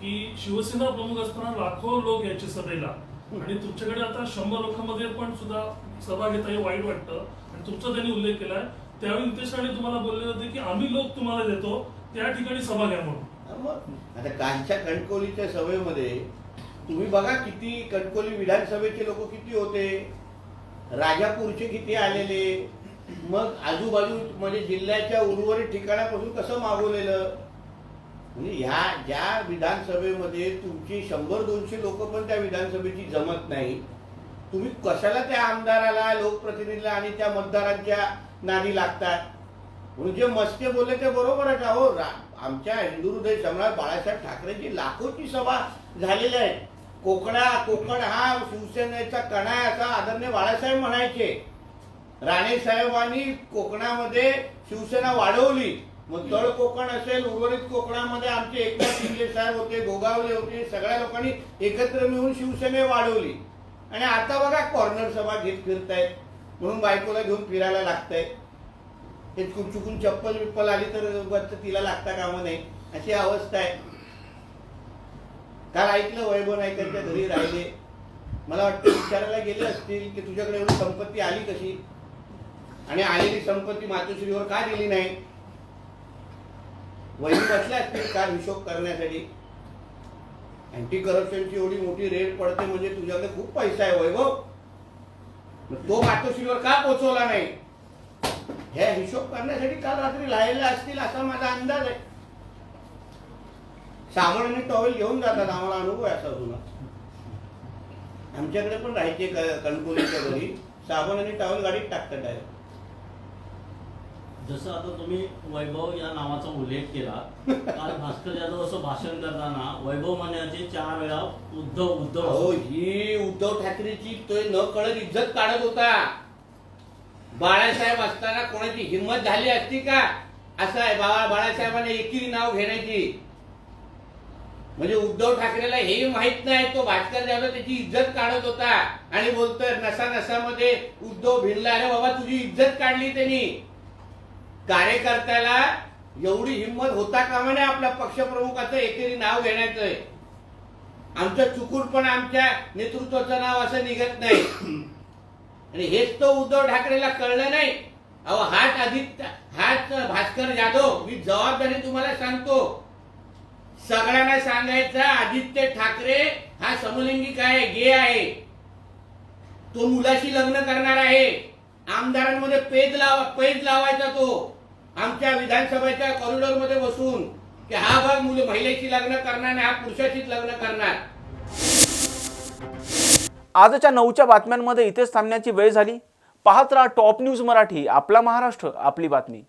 की शिवसेना प्रमुख असताना लाखो लोक यायचे सभेला, आणि तुमच्याकडे आता 100 लोकांमध्ये पण सुद्धा सभा घेता हे वाईट वाटतं. आणि तुमचा त्यांनी उल्लेख केलाय, त्यावेळी नितेश राणे तुम्हाला बोलले होते की आम्ही लोक तुम्हाला देतो त्या ठिकाणी सभा घ्या म्हणून. आता कालच्या कणकवलीच्या सभेमध्ये तुम्ही बघा किती कणकवली विधानसभेचे लोक किती होते, राजापूरचे किती आलेले, मग आजूबाजू म्हणजे जिल्ह्याच्या उर्वरित ठिकाणापासून कसं मागवलेलं. म्हणजे ह्या ज्या विधानसभेमध्ये तुमची 100-200 लोक पण त्या विधानसभेची जमत नाही, तुम्ही कशाला त्या आमदाराला, लोकप्रतिनिधीला आणि त्या मतदारांच्या नादी लागतात. म्हणून जे मस्के बोलले ते बरोबरच. अहो आमच्या हिंदू हृदय सम्राट बाळासाहेब ठाकरेंची लाखोची सभा झालेल्या आहेत. कोकण हा शिवसेनेचा कणा आहे असं आदरणीय बाळासाहेब म्हणायचे. राणे साहेबांनी कोकणामध्ये शिवसेना वाढवली. मग तळ कोकण असेल, उर्वरित कोकणामध्ये आमचे एकनाथ शिंदे साहेब होते, गोगावले होते, सगळ्या लोकांनी एकत्र मिळून शिवसेने वाढवली. आणि आता बघा कॉर्नर सभा घेत फिरतायत, म्हणून बायकोला घेऊन फिरायला लागतंय. हे चुकून चप्पल आली तर तिला लागता कामा नाही, अशी अवस्था आहे. काल ऐकलं वैभव नाईकांच्या घरी राहिले, मला वाटतं विचारायला गेले असतील की तुझ्याकडे एवढी संपत्ती आली कशी, आणि आलेली संपत्ती मातोश्रीवर का दिली नाही. वैभव बसल्या असतील काल हिशोब करण्यासाठी. अँटी करप्शनची एवढी मोठी रेड पडते म्हणजे तुझ्याकडे खूप पैसा आहे वैभव, तो मातोश्रीवर का पोहोचवला नाही, हे हिशोब करण्यासाठी काल रात्री राहिलेले असतील असा माझा अंदाज आहे. साबण आणि टॉवेल घेऊन जातात, आम्हाला अनुभव आहे असा जुना. आमच्याकडे पण राहायचे कणकवलीच्या घरी, साबण आणि टॉवेल गाडीत टाकतात डायरेक्ट. जसं आता तुम्ही वैभव या नावाचा उल्लेख केला, काल भास्कर जाधव असं भाषण करताना वैभव म्हणायचे 4 वेळा उद्धव. हो, ही उद्धव ठाकरेची तो न कळत इज्जत काढत होता. बाळासाहेब असताना कोणाची हिंमत झाली असती का. असं आहे बाळासाहेबांना एकेरी नाव घेण्याची. म्हणजे उद्धव ठाकरेला हे माहित नाही, तो भास्कर जाधव त्याची इज्जत काढत होता आणि बोलतोय नसामध्ये उद्धव भिनला. अरे बाबा तुझी इज्जत काढली त्यांनी. कार्यकर्त्याला एवढी हिंमत होता कामा नये आपल्या पक्षप्रमुखाचं एकेरी नाव घेण्याचं. आमचं चुकून पण आमच्या नेतृत्वाचं नाव असं निघत नाही. आणि हेच तो उद्धव ठाकरेला कळलं नाही. अहो हाच भास्कर जाधव, मी जबाबदारी तुम्हाला सांगतो, सगळ्यांना सांगायचं आदित्य ठाकरे हा समलिंगिक आहे, गे आहे, तो मुलाशी लग्न करणार आहे. आमदारांमध्ये पेज लावायचा तो आमच्या विधानसभेच्या कॉरिडॉरमध्ये बसून की हा भाग महिलेशी लग्न करणार नाही, हा पुरुषाशीच लग्न करणार. आजच्या 9च्या बातम्यांमध्ये इथेच थांबण्याची वेळ झाली. पाहत राहा टॉप न्यूज मराठी, आपला महाराष्ट्र आपली बातमी.